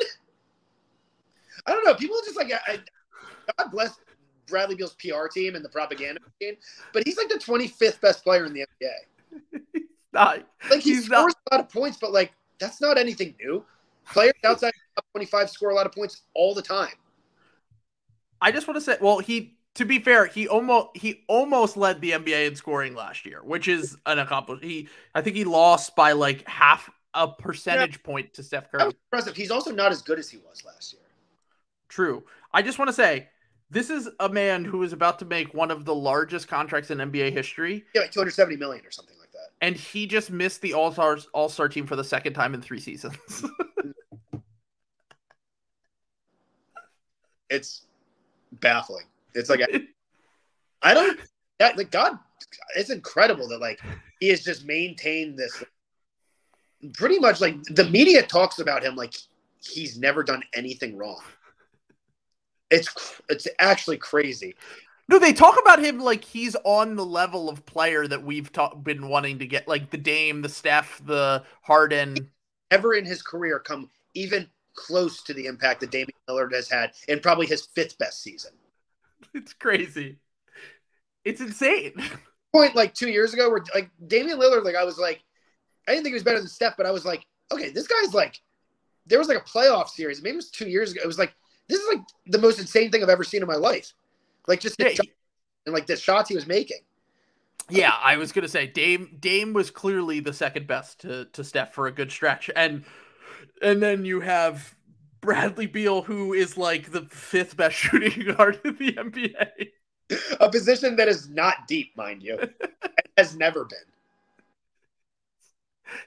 I don't know. People just like, God bless Bradley Beal's PR team and the propaganda machine, but he's like the 25th best player in the NBA. He scores a lot of points, but like that's not anything new. Players outside the top 25 score a lot of points all the time. I just want to say, well, to be fair, he almost led the NBA in scoring last year, which is an accomplishment. I think he lost by like half a percentage point to Steph Curry. That was impressive. He's also not as good as he was last year. True. I just want to say, this is a man who is about to make one of the largest contracts in NBA history. Yeah, like $270 million or something like that. And he just missed the All-Star team for the second time in 3 seasons. It's baffling. It's like I don't. Yeah, like God, it's incredible that like he has just maintained this. Pretty much, like the media talks about him like he's never done anything wrong. It's actually crazy. No, they talk about him like he's on the level of player that we've been wanting to get, like the Dame, the Steph, the Harden. Ever in his career come even close to the impact that Damian Lillard has had in probably his 5th best season. It's crazy. It's insane. Point like 2 years ago where like Damian Lillard, like I was like, I didn't think he was better than Steph, but I was like, okay, this guy's like, there was like a playoff series. Maybe it was 2 years ago. It was like, this is like the most insane thing I've ever seen in my life. Like just and like the shots he was making. Yeah, I was gonna say Dame was clearly the second best to Steph for a good stretch, and then you have Bradley Beal, who is like the 5th best shooting guard in the NBA. A position that is not deep, mind you. It has never been.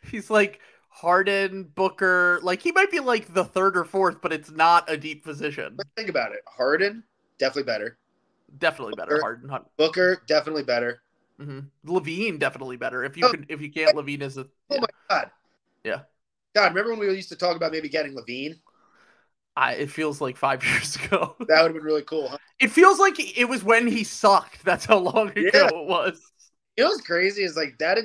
He's like Harden, Booker, like he might be like the third or fourth, but it's not a deep position. Let's think about it. Harden, definitely better. Definitely better. Harden. Booker, definitely better. Levine, definitely better. If you can't, Levine is a. Yeah. Oh my God. Yeah. God, remember when we used to talk about maybe getting Levine? It feels like 5 years ago. That would have been really cool, huh? It feels like it was when he sucked. That's how long ago it was. You know what's crazy is like that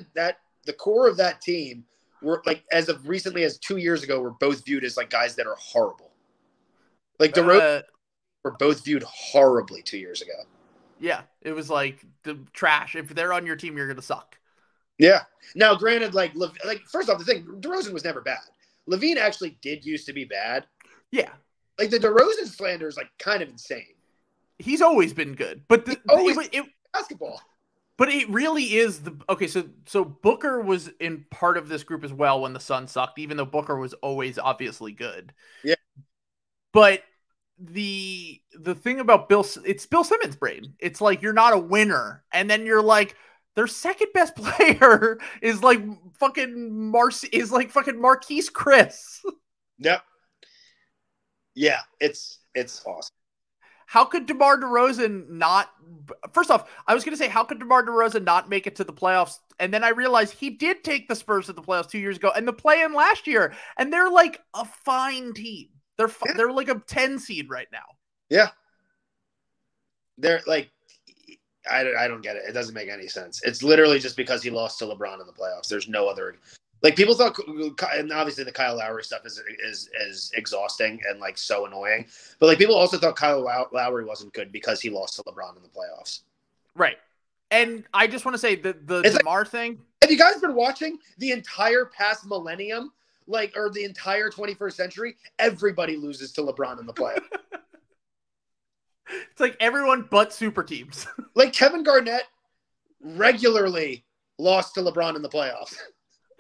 the core of that team were like as of recently as 2 years ago were both viewed as like guys that are horrible. Like the Rose were both viewed horribly 2 years ago. Yeah, it was like the trash. If they're on your team, you're gonna suck. Yeah. Now, granted, like first off, the thing, DeRozan was never bad. Levine actually did used to be bad. Yeah. Like the DeRozan slander is like kind of insane. He's always been good, but basketball. But it really is okay. So Booker was in part of this group as well when the Suns sucked, even though Booker was always obviously good. Yeah. But the thing about it's Bill Simmons' brain. It's like you're not a winner, and then you're like their second best player is like fucking Marquise Chris. Yep. Yeah, it's awesome. How could DeMar DeRozan not? First off, I was going to say, how could DeMar DeRozan not make it to the playoffs? And then I realized he did take the Spurs to the playoffs 2 years ago and the play-in last year, and they're like a fine team. They're like a 10 seed right now. Yeah, they're like, I don't get it. It doesn't make any sense. It's literally just because he lost to LeBron in the playoffs. There's no other. Like people thought, and obviously the Kyle Lowry stuff is exhausting and like so annoying. But like people also thought Kyle Lowry wasn't good because he lost to LeBron in the playoffs. Right. And I just want to say the DeMar thing. Have you guys been watching the entire past millennium, or the entire 21st century? Everybody loses to LeBron in the playoffs. It's like everyone but super teams. Like Kevin Garnett regularly lost to LeBron in the playoffs.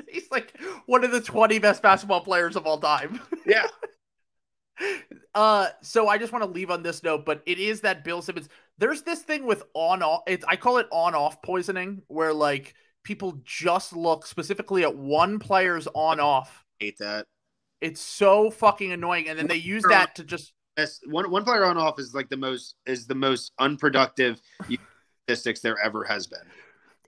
He's like one of the 20 best basketball players of all time. Yeah. So I just want to leave on this note, but it is that Bill Simmons. There's this thing with on-off. I call it on-off poisoning, where like people just look specifically at one player's on-off. Hate that. It's so fucking annoying, and then they use that to just one player on-off is like the most unproductive statistics there ever has been.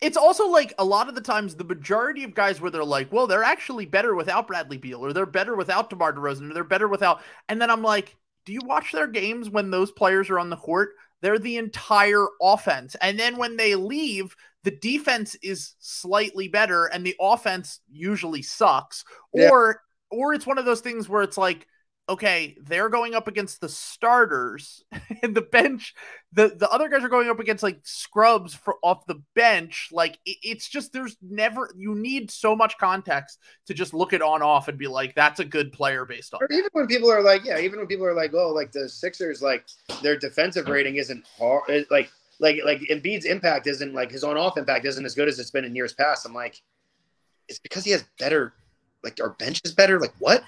It's also like a lot of the times the majority of guys where they're like, well, they're actually better without Bradley Beal, or they're better without DeMar DeRozan, or they're better without. And then I'm like, do you watch their games when those players are on the court? They're the entire offense. And then when they leave, the defense is slightly better and the offense usually sucks. Yeah. Or it's one of those things where it's like, okay, they're going up against the starters and the bench. The other guys are going up against like scrubs off the bench. Like it's just, you need so much context to just look at on-off and be like, that's a good player based on. Or even when people are like, oh, like the Sixers, like their defensive rating isn't hard. Like Embiid's impact isn't like his on-off impact isn't as good as it's been in years past. I'm like, it's because he has better, like our bench is better. Like what?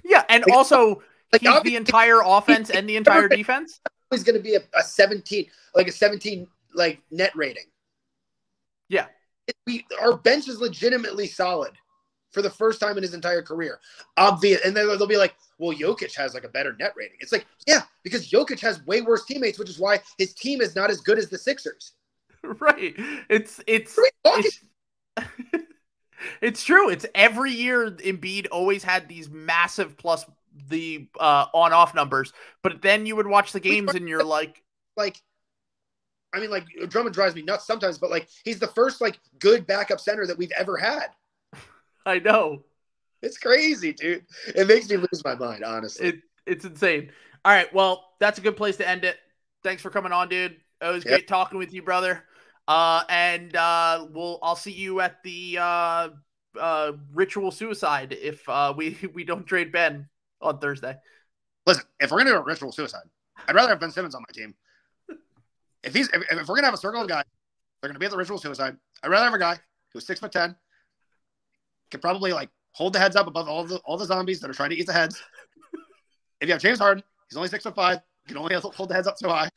Yeah, and like, also like he's the entire offense and the entire defense. He's going to be a 17 like net rating. Yeah, our bench is legitimately solid for the first time in his entire career. Obvious, and then they'll be like, "Well, Jokic has like a better net rating." It's like, yeah, because Jokic has way worse teammates, which is why his team is not as good as the Sixers. Right. It's It's true. It's every year Embiid always had these massive plus the on-off numbers, but then you would watch the games and you're like, I mean, like Drummond drives me nuts sometimes, but like he's the first like good backup center that we've ever had. I know. It's crazy, dude. It makes me lose my mind, honestly. It's insane. All right, well, that's a good place to end it. Thanks for coming on, dude. It was great talking with you, brother. I'll see you at the ritual suicide if we don't trade Ben on Thursday. Listen, if we're gonna do a ritual suicide, I'd rather have Ben Simmons on my team. If we're gonna have a circle of guys, they're gonna be at the ritual suicide. I'd rather have a guy who's 6'10", can probably like hold the heads up above all the zombies that are trying to eat the heads. If you have James Harden, he's only 6'5", you can only hold the heads up so high.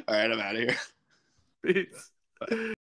All right, I'm out of here. Peace. Bye.